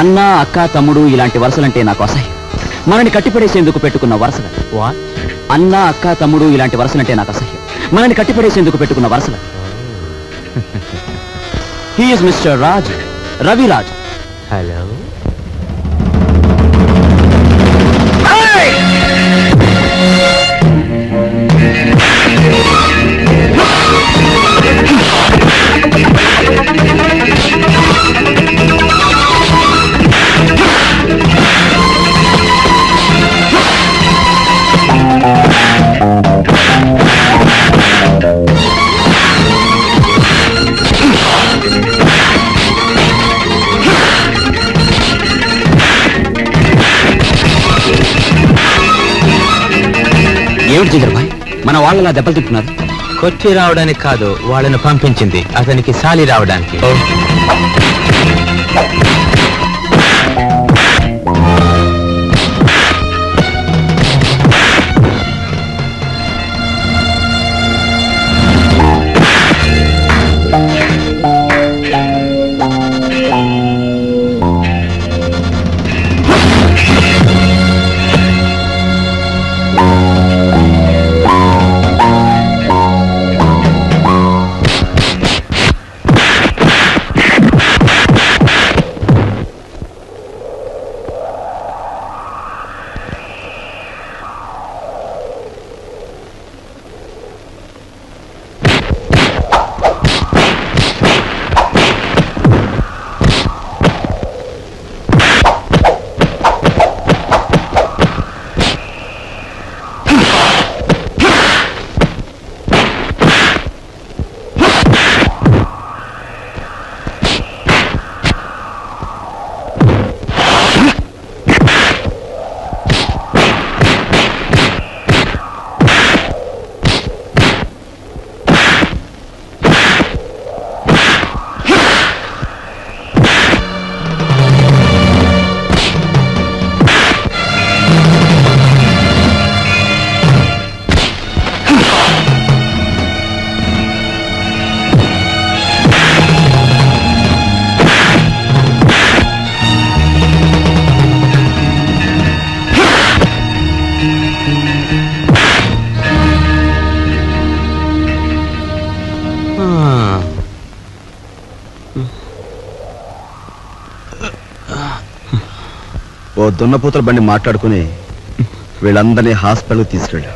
అన్న, అక్క, తమ్ముడు ఇలాంటి వరుసలంటే నాకు అసహ్యం. మనని కట్టిపడేసేందుకు పెట్టుకున్న వరుసలు. అన్న, అక్క, తమ్ముడు ఇలాంటి వరుసలంటే నాకు అసహ్యం. మనని కట్టిపడేసేందుకు పెట్టుకున్న వరుసలు. He's mister Raj, Raviraj. Hello. ఏమిటి జింజర్ భాయ్, మన వాళ్ళలా దెబ్బలు తింటున్నారు? కొట్టి రావడానికి కాదు, వాళ్ళని పంపించింది అతనికి సాలి రావడానికి. ఓ దున్నపోతుల బండి మాట్లాడుకుని వీళ్ళందరినీ హాస్పిటల్కి తీసుకెళ్ళా.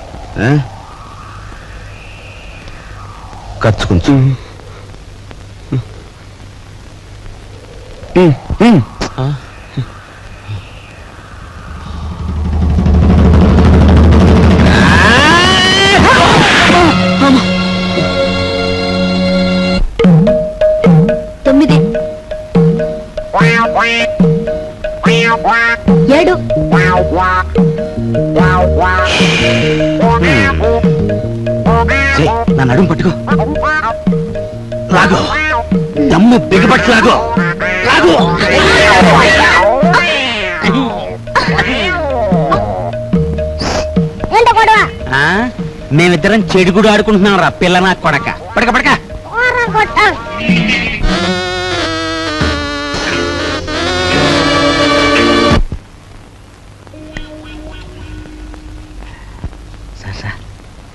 ఖర్చు కొంచెం. తొమ్మిది, 7, నా నడుము పట్టుకో, లాగో, దమ్ము బిగపట్టు, లాగో లాగో. మేమిద్దరం చెడుగుడు ఆడుకుంటున్నాం రా పిల్ల నా కొడక. పడక పడక. సార్ సార్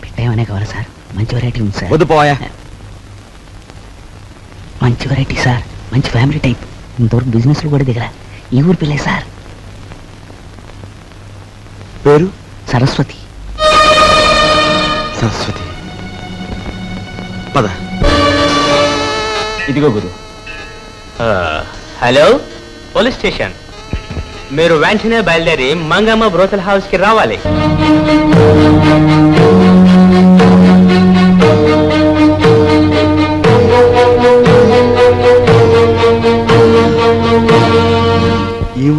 పెట్టేమనే కావాలి సార్, మంచి వెరైటీ ఉంది సార్. వద్దు పోయా. మంచి వెరైటీ సార్, మంచి ఫ్యామిలీ టైప్, ఇంతవరకు బిజినెస్ లో కూడా దిగరా. ఈ ఊరు పిల్లే సార్. పేరు సరస్వతి. సరస్వతి. పద. ఇదిగో గురు. Hello, police station. మీరు వెంటనే బయలుదేరి మంగమ్మ బ్రోతల్ హౌస్ కి రావాలి.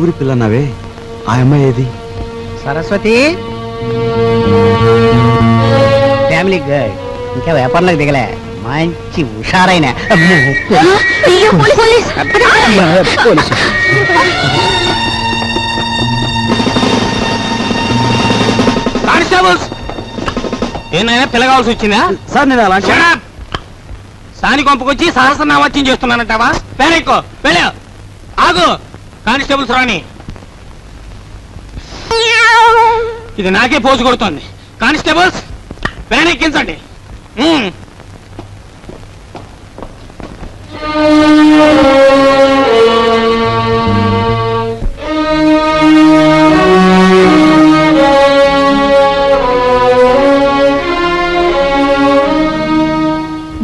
ఊరి పిల్లన్నావే, ఆ అమ్మాయి ఏది? సరస్వతి ఫ్యామిలీ గర్ల్, ఇంకా వ్యాపారంలోకి దిగలే, మంచి హుషారైన పోలీసు. కానిస్టేబుల్స్, ఏమైనా పిల్లగాల్సి వచ్చిందా? సార్ నేను అలా సాని కొంపకొచ్చి సహస్రనామత్యం చేస్తున్నానంటావా? వెళ్ళెక్కో, వెళ్ళ ఆగు. కానిస్టేబుల్స్ రాని, ఇది నాకే పోజు కొడుతోంది. కానిస్టేబుల్స్ వ్యాన్ ఎక్కించండి.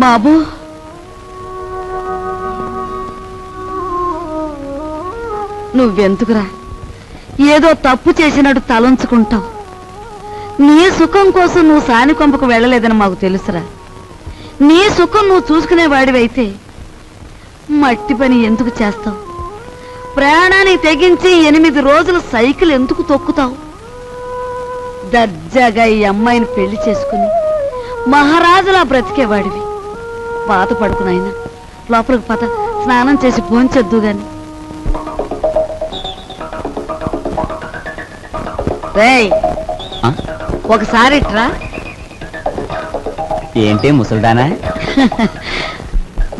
బాబు, నువ్వెందుకురా ఏదో తప్పు చేసినట్టు తలంచుకుంటావు? నీ సుఖం కోసం నువ్వు సాని కొంపకు వెళ్ళలేదని మాకు తెలుసురా. నీ సుఖం నువ్వు చూసుకునేవాడివైతే మట్టి పని ఎందుకు చేస్తావు? ప్రాణానికి తెగించి 8 రోజులు సైకిల్ ఎందుకు తొక్కుతావు? దర్జాగా ఈ అమ్మాయిని పెళ్లి చేసుకుని మహారాజులా బ్రతికేవాడివి. బాధపడుకునైనా లోపలికి పద, స్నానం చేసి భోంచొద్దు గాని. రేయ్, ఒకసారి ఇట్రా. ఏంటి ముసల్దానా?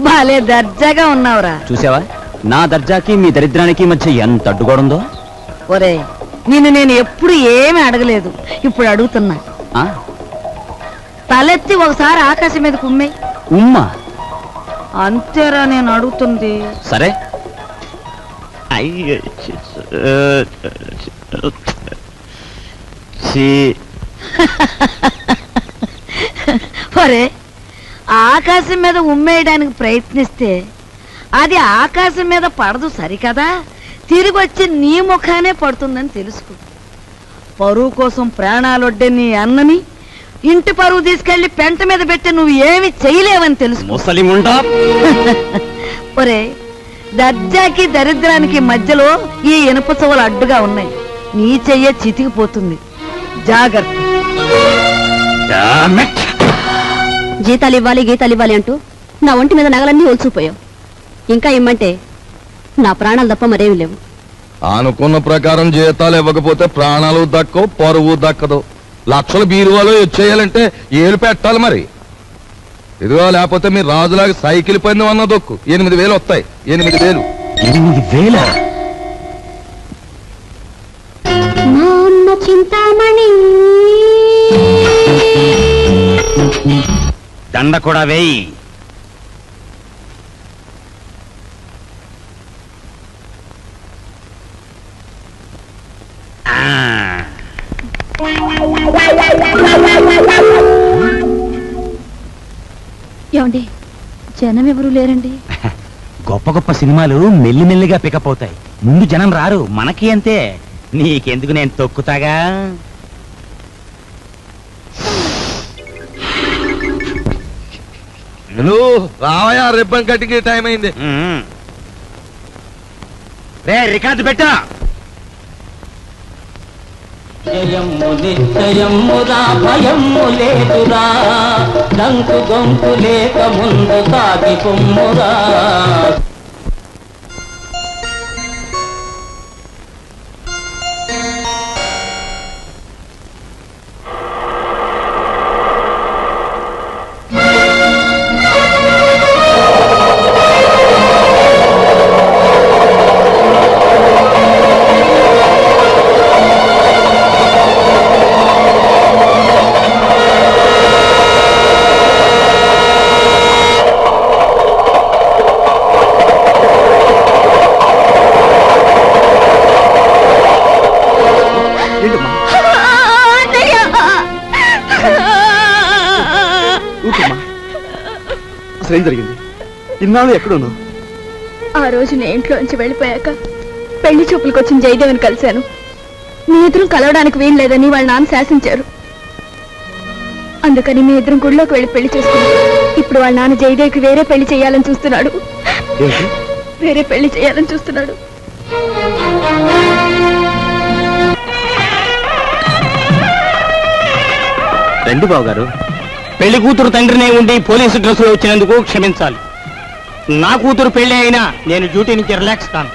బాలే దర్జాగా ఉన్నావురా. చూసావా నా దర్జాకి మీ దరిద్రానికి మధ్య ఎంత అడ్డుగోడుందో? ఒరే, నిన్ను నేను ఎప్పుడు ఏమీ అడగలేదు, ఇప్పుడు అడుగుతున్నా. తలెత్తి ఒకసారి ఆకాశం మీద కుమ్మే. ఉమ్మా? అంతేరా నేను అడుగుతుంది. సరే. ఒరే, ఆకాశం మీద ఉమ్మేయడానికి ప్రయత్నిస్తే అది ఆకాశం మీద పడదు సరికదా, తిరిగి వచ్చి నీ ముఖానే పడుతుందని తెలుసుకో. పరువు కోసం ప్రాణాలొడ్డే నీ అన్నని ఇంటి పరువు తీసుకెళ్లి పెంట మీద పెట్టి నువ్వు ఏమి చేయలేవని తెలుసు. ముసలిముండా. ఒరే, దర్జాకి దరిద్రానికి మధ్యలో ఈ ఇనుప చెవులు అడ్డుగా ఉన్నాయి. నీ చెయ్య చితికిపోతుంది, జాగ్రత్త. జీతాలు ఇవ్వాలి, గీతాలు ఇవ్వాలి అంటూ నా ఒంటి మీద నగలన్నీ ఒలిచిపోయావు. ఇంకా ఇమ్మంటే నా ప్రాణాలు తప్ప మరేమి లేవు. అనుకున్న ప్రకారం జీతాలు ఇవ్వకపోతే ప్రాణాలు దక్కవు, పరువు దక్కదు. లక్షలు బీరువాలో వచ్చేయాలంటే ఏలు పెట్టాలి మరి. ఇదిగో, లేకపోతే మీరు రాజులాగా సైకిల్ పని అన్న దొక్కు 8,000 వస్తాయి. 8,000. 8,000? చింతామణి దండ కూడా వేయి. ఏమండి, జనం ఎవరు లేరండి? గొప్ప గొప్ప సినిమాలు మెల్లిమెల్లిగా పికప్ అవుతాయి, ముందు జనం రారు. మనకి అంతే. నీకెందుకు, నేను తొక్కుతాగా. రావయా, రిబ్బన్ కట్టికి టైం అయింది. రే, రికార్డు పెట్టా. జయము నిశ్చయమురా, భయము లేదురా, దంకు గొంతు లేక ముందు సాగి పొమ్మురా. ఏం జరిగింది? ఇన్నాళ్ళు ఎక్కడున్నావు? ఆ రోజు నేను ఇంట్లోంచి వెళ్ళిపోయాక పెళ్లి చూపులకు వచ్చిన జయదేవిని కలిశాను. మీ ఇద్దరం కలవడానికి వీలు లేదని వాళ్ళ నాన్న శాసించారు. అందుకని మీ ఇద్దరం గుడిలోకి వెళ్ళి పెళ్లి చేసుకున్నాం. ఇప్పుడు వాళ్ళ నాన్న జయదేవికి వేరే పెళ్లి చేయాలని చూస్తున్నాడు. వేరే పెళ్లి చేయాలని చూస్తున్నాడు. రండి బాబు గారు. పెళ్లి కూతురు తండ్రినే ఉండి పోలీసు డ్రెస్సులో వచ్చినందుకు క్షమించాలి. నా కూతురు పెళ్లి అయినా నేను డ్యూటీ నుంచి రిలాక్స్ కాను.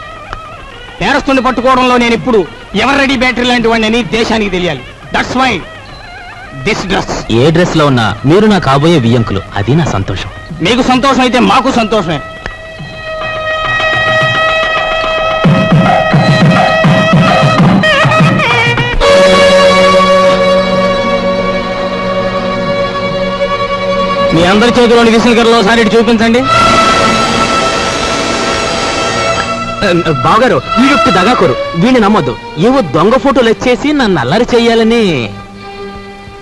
నేరస్తుని పట్టుకోవడంలో నేను ఇప్పుడు ఎవర్ రెడీ బ్యాటరీ లాంటి వాడిని దేశానికి తెలియాలి. That's why this dress. ఏ డ్రెస్ లో ఉన్నా మీరు నా కాబోయే వియ్యంకులు, అది నా సంతోషం. మీకు సంతోషం అయితే మాకు సంతోషమే. మీ అందరి చేతిలోని విసిల్ ఒకసారి చూపించండి. బావగారు వీడు దగాకోరు, వీడిని నమ్మొద్దు. ఏవో దొంగ ఫోటోలు వచ్చేసి నన్ను అల్లరి చెయ్యాలని.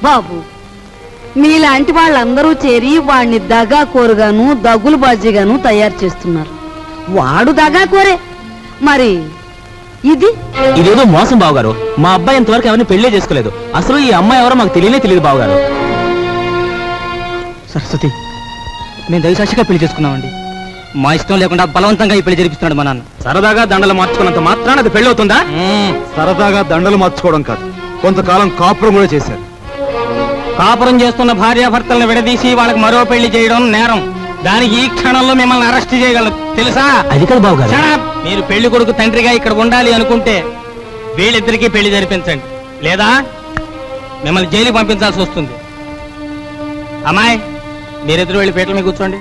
బాబు, మీలాంటి వాళ్ళందరూ చేరి వాడిని దగాకోరుగాను దగులు బాజీగాను తయారు చేస్తున్నారు. వాడు దగాకోరే, మరి ఇదేదో మోసం బావగారు. మా అబ్బాయి ఇంతవరకు ఎవరిని పెళ్లే చేసుకోలేదు. అసలు ఈ అమ్మాయి ఎవరో మాకు తెలియదు బావగారు. సరస్వతి, మేము దైవసాక్షిగా పెళ్లి చేసుకున్నామండి. మా ఇష్టం లేకుండా బలవంతంగా ఈ పెళ్లి జరిపిస్తున్నాడు మా నాన్న. సరదాగా దండలు మార్చుకున్నంత మాత్రాన అది పెళ్లి అవుతుందా? సరదాగా దండలు మార్చుకోవడం కాదు, కొంతకాలం కాపురం కూడా చేశారు. కాపురం చేస్తున్న భార్యాభర్తలను విడదీసి వాళ్ళకి మరో పెళ్లి చేయడం నేరం. దానికి ఈ క్షణంలో మిమ్మల్ని అరెస్ట్ చేయగలరు, తెలుసా? అది కాదు బావగారు. మీరు పెళ్లి కొడుకు తండ్రిగా ఇక్కడ ఉండాలి అనుకుంటే వీళ్ళిద్దరికీ పెళ్లి జరిపించండి, లేదా మిమ్మల్ని జైలుకి పంపించాల్సి వస్తుంది. అమ్మాయి, మీరిద్దరు వెళ్ళి పీటల మీద కూర్చోండి.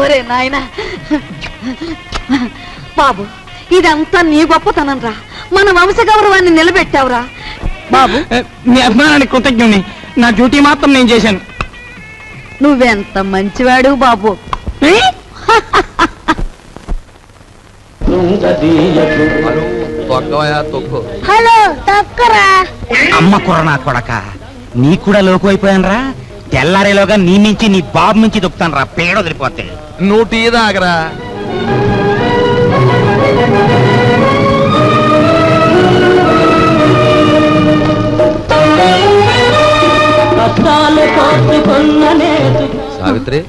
ఒరే నాయనా, బాబు ఇదంతా నీ గొప్పతనం రా. మన వంశ గౌరవాన్ని నిలబెట్టావురా బాబు. మీ అభిమానానికి కృతజ్ఞుని. నా డ్యూటీ మాత్రం నేను చేశాను. నువ్వెంత మంచివాడు బాబు. హలో తక్కరా. అమ్మ కుర్రనా కొడక, నీ కూడా లోకు అయిపోయాను రా. తెల్లారేలోగా నీ నుంచి నీ బాబు నుంచి దొక్కుతాను రా, పేడ వదిలిపోతే. నువ్వు టీ దాగరా. సావిత్రి,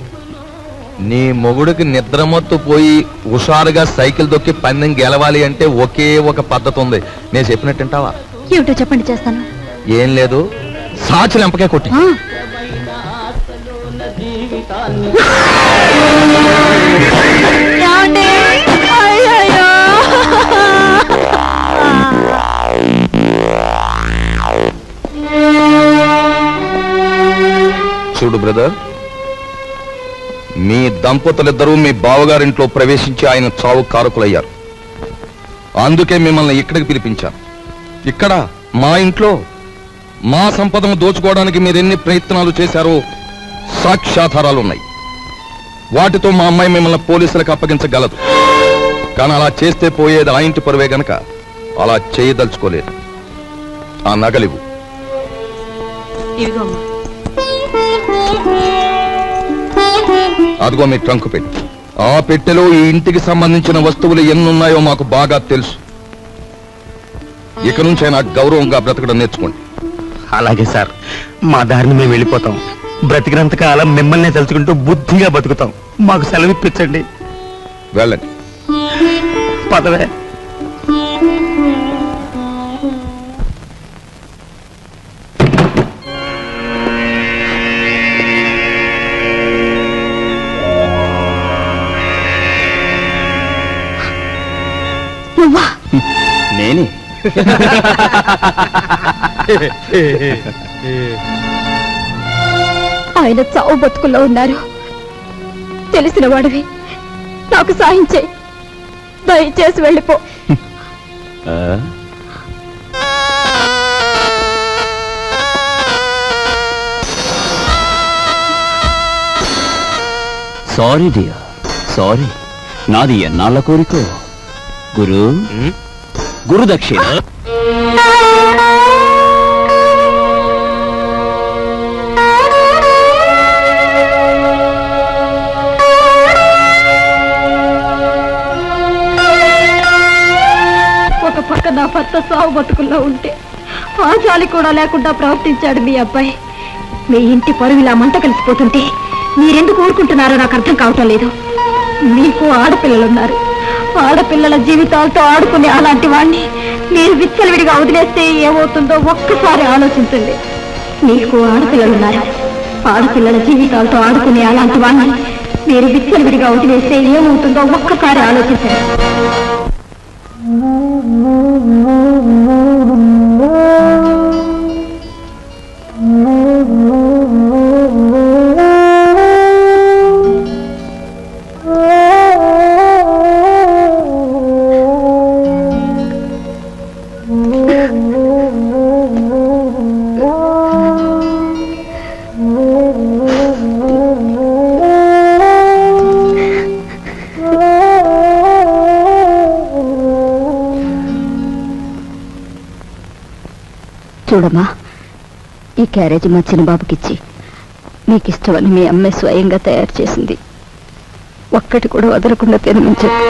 నీ మొగుడికి నిద్రమత్తు పోయి హుషారుగా సైకిల్ దొక్కి పందెం గెలవాలి అంటే ఒకే ఒక పద్ధతి ఉంది. నేను చెప్పినట్టు వింటావా? ఏమిటో చెప్పండి, చేస్తాను. ఏం లేదు, సాక్షులు ఎంపకే కొట్టి. చూడు బ్రదర్, మీ దంపతులిద్దరూ మీ బావగారింట్లో ప్రవేశించి ఆయన చావు కారకులయ్యారు. అందుకే మిమ్మల్ని ఇక్కడికి పిలిపించాను. ఇక్కడ మా ఇంట్లో మా సంపదను దోచుకోవడానికి మీరెన్ని ప్రయత్నాలు చేశారో సాక్ష్యాధారాలున్నాయి. వాటితో మా అమ్మాయి మిమ్మల్ని పోలీసులకు అప్పగించగలదు. కానీ అలా చేస్తే పోయేది ఆ ఇంటి పరువే గనక అలా చేయదలుచుకోలేదు. ఆ నగలివు. అదిగో మీ ట్రంక్ పెట్టి. ఆ పెట్టెలో ఈ ఇంటికి సంబంధించిన వస్తువులు ఎన్నున్నాయో మాకు బాగా తెలుసు. ఇక నుంచే నాకు గౌరవంగా బ్రతకడం నేర్చుకోండి. అలాగే సార్, మా దారిని మేము వెళ్ళిపోతాం. బ్రతికినంత కాలం మిమ్మల్ని తలుచుకుంటూ బుద్ధిగా బతుకుతాం. మాకు సెలవు ఇప్పించండి. వెళ్ళండి. పదవే. నేనే. ఆయన చావు బతుకుల్లో ఉన్నారు. తెలిసిన వాడివి, నాకు సాయం చేయి. దయచేసి వెళ్ళిపో. Sorry dear, sorry. నాది ఎన్నాళ్ళ కోరికో. గురు దక్షిణ. ఒక పక్క నా భర్త సావు బతుకుల్లో ఉంటే ఆ జాలి కూడా లేకుండా ప్రవర్తించాడు మీ అబ్బాయి. మీ ఇంటి పరువు ఇలా మంట కలిసిపోతుంటే మీరెందుకు ఊరుకుంటున్నారో నాకు అర్థం కావటం లేదు. మీకు ఆడపిల్లలున్నారు. ఆడపిల్లల జీవితాలతో ఆడుకునే అలాంటి వాణ్ణి మీరు విచ్చలవిడిగా వదిలేస్తే ఏమవుతుందో ఒక్కసారి ఆలోచించండి. మీకు ఆడపిల్లలున్నారు. ఆడపిల్లల జీవితాలతో ఆడుకునే అలాంటి వాణ్ణి మీరు విచ్చలవిడిగా వదిలేస్తే ఏమవుతుందో ఒక్కసారి ఆలోచించండి. చూడమ్మా, ఈ క్యారేజీ మా చిన్నబాబుకిచ్చి నీకు ఇష్టమని మీ అమ్మాయి స్వయంగా తయారు చేసింది. ఒక్కటి కూడా వదలకుండా తినమని చెప్పు.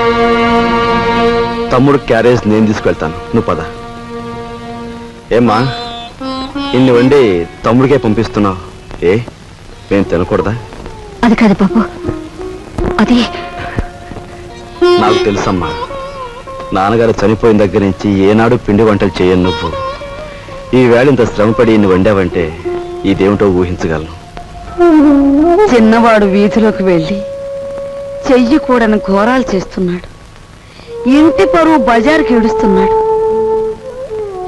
తమ్ముడు క్యారేజ్ నేను తీసుకెళ్తాను, నువ్వు పద. ఏమ్మా, ఇన్ని వండి తమ్ముడికే పంపిస్తున్నావు, ఏ మేము తినకూడదా? అది కాదు బాబు, అది నాకు తెలుసమ్మా. నాన్నగారు చనిపోయిన దగ్గర నుంచి ఏనాడు పిండి వంటలు చేయను నువ్వు. ఈ వేళ ఇంత శ్రమపడి ఇన్ని వండావంటే ఇదేమిటో ఊహించగలను. చిన్నవాడు వీధిలోకి వెళ్ళి చెయ్యకూడని ఘోరాలు చేస్తున్నాడు. ఇంటి పరువు బజారుకి ఏడుస్తున్నాడు.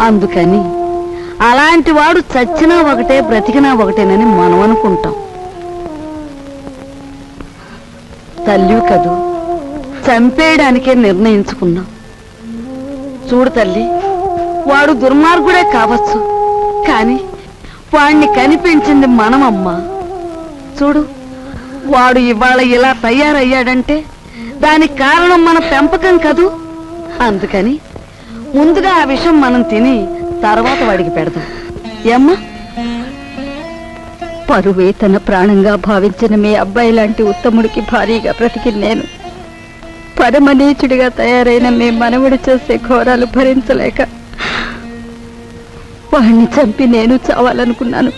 అందుకని అలాంటి వాడు చచ్చినా ఒకటే బ్రతికినా ఒకటేనని మనం అనుకుంటాం. తల్లి కదూ, చంపేయడానికే నిర్ణయించుకున్నాం. చూడు తల్లి, వాడు దుర్మార్గుడే కావచ్చు, కాని వాణ్ణి కనిపించింది మనమమ్మా. చూడు, వాడు ఇవాళ ఇలా తయారయ్యాడంటే దానికి కారణం మన పెంపకం కదూ. అందుకని ముందుగా ఆ విషయం మనం తిని తర్వాత వాడికి పెడదాం. ఏమ్మా? పరువే తన ప్రాణంగా భావించిన మీ అబ్బాయి లాంటి ఉత్తముడికి భారీగా బ్రతికి నేను పరమనీచుడిగా తయారైన మీ మనవుడు చేసే ఘోరాలు భరించలేక వాణ్ణి చంపి నేను చావాలనుకున్నాను.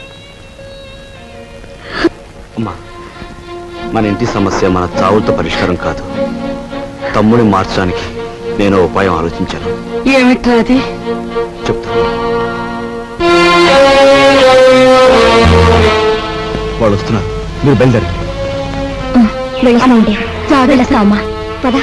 అమ్మా, మన ఇంటి సమస్య మన చావులతో పరిష్కారం కాదు. తమ్ముడిని మార్చడానికి నేను ఉపాయం ఆలోచించాను. ఏమిట్రా అది? చెప్తాను. వాళ్ళు వస్తున్నారు, మీరు బయలుదేరండి. వెళ్ళామండి, వెళ్ళొస్తామమ్మా, పద.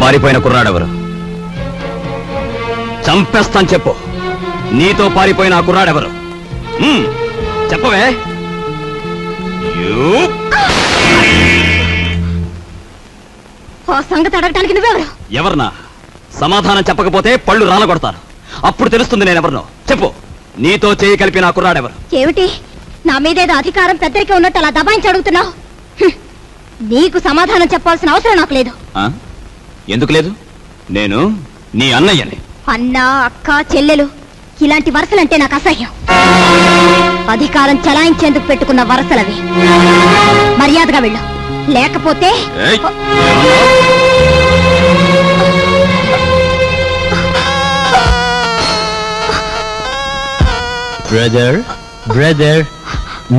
పారిపోయిన కుర్రాడెవరు? చంపేస్తాను చెప్పు. నీతో పారిపోయిన ఆ కుర్రాడెవరు? చెప్పవే. సంగతి అడగటానికి నువ్వెవరు? ఎవరన్నా? సమాధానం చెప్పకపోతే పళ్ళు రాలగొడతారు. అప్పుడు తెలుస్తుంది నేనెవరినో. చెప్పు, నీతో చేయి కలిపిన ఆ కుర్రాడెవరు? ఏమిటి, నా మీదేదో అధికారం పెద్దరికే ఉన్నట్టు అలా దబాయించి అడుగుతున్నావు? నీకు సమాధానం చెప్పాల్సిన అవసరం నాకు లేదు. ఎందుకు లేదు? నేను నీ అన్నయ్యని. అన్న, అక్క, చెల్లెలు ఇలాంటి వరసలంటే నాకు అసహ్యం. అధికారం చలాయించేందుకు పెట్టుకున్న వరసలవి. మర్యాదగా వెళ్ళు, లేకపోతే బ్రదర్ బ్రదర్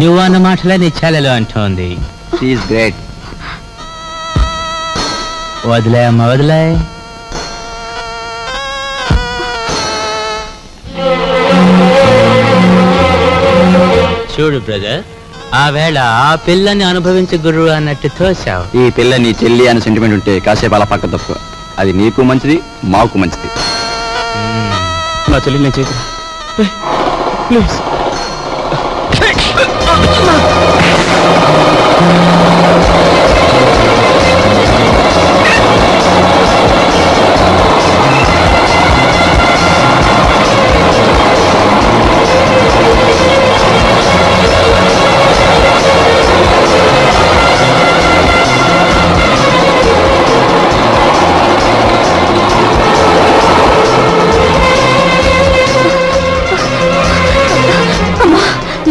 నువ్వు అన్న మాటలే నీ చెల్లెలు అంటోంది. గ్రేట్. వదిలే అమ్మ వదిలే. చూడు బ్రదర్, ఆ వేళ ఆ పిల్లని అనుభవించే గురువు అన్నట్టు తోసావు. ఈ పిల్ల నీ చెల్లి అని సెంటిమెంట్ ఉంటే కాసేపు అలా పక్క తప్పు. అది నీకు మంచిది, మాకు మంచిది. నా చెల్లి నేను చేతురా ప్లీజ్.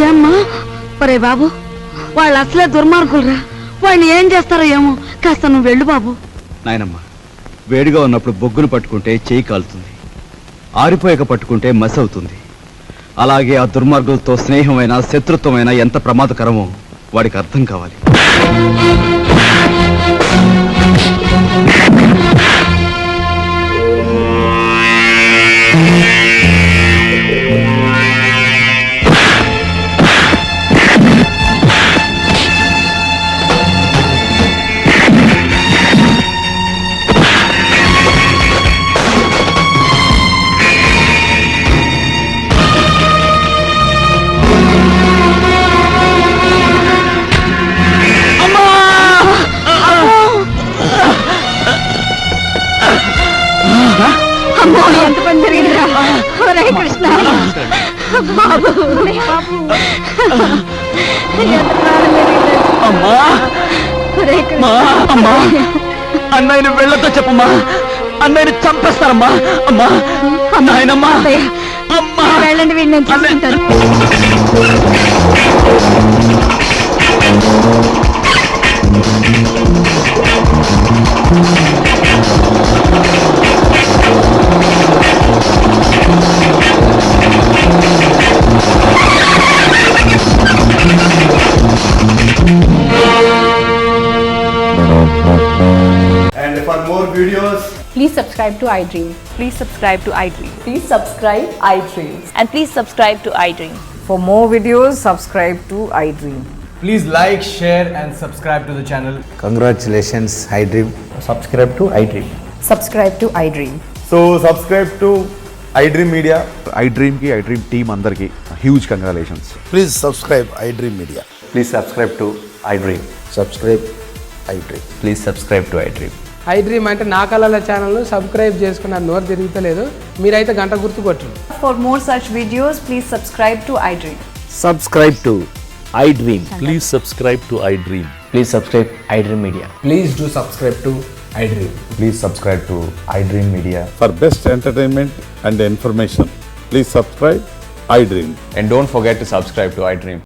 ఏమ్మా ఒరే బాబు, వాళ్ళు అసలే దుర్మార్గులరా. వాళ్ళు ఏం చేస్తారో ఏమో, కాస్త నువ్వు వెళ్ళు బాబు. నాయనమ్మ, వేడిగా ఉన్నప్పుడు బొగ్గును పట్టుకుంటే చేయి కాలుతుంది, ఆరిపోయాక పట్టుకుంటే మసి అవుతుంది. అలాగే ఆ దుర్మార్గులతో స్నేహమైన శత్రుత్వమైన ఎంత ప్రమాదకరమో వాడికి అర్థం కావాలి. అమ్మో, ఎంత పని జరిగిందిరా. ఒరే కృష్ణ బాబు, అన్నయ్యని వెళ్ళతో చెప్పమ్మా, అన్నయ్యని చంపేస్తారమ్మా. అమ్మా నాయనమ్మా, వెళ్ళండి, వీడిని నేను చూసుకుంటాను. And for more videos, please subscribe to iDream. Please subscribe to iDream. Please subscribe iDream. And please subscribe to iDream. For more videos, subscribe to iDream. please like, share and subscribe to the channel. Congratulations, iDream. Subscribe to iDream. Subscribe to iDream. So subscribe to iDream Media. iDream ki iDream team andarki huge congratulations. Please subscribe iDream Media. Please subscribe to iDream. Subscribe iDream. Please subscribe to iDream. iDream అంటే నా కళల channel subscribe చేసుకున్న నోరు తిరుగుతలేదు. మీరైతే గంట గుర్తు కొట్టండి. For more such videos, please subscribe to iDream. Subscribe to iDream. Please subscribe to iDream. Please subscribe iDream Media. Please do subscribe to iDream. Please subscribe to iDream Media. For best entertainment and information, please subscribe iDream. And don't forget to subscribe to iDream.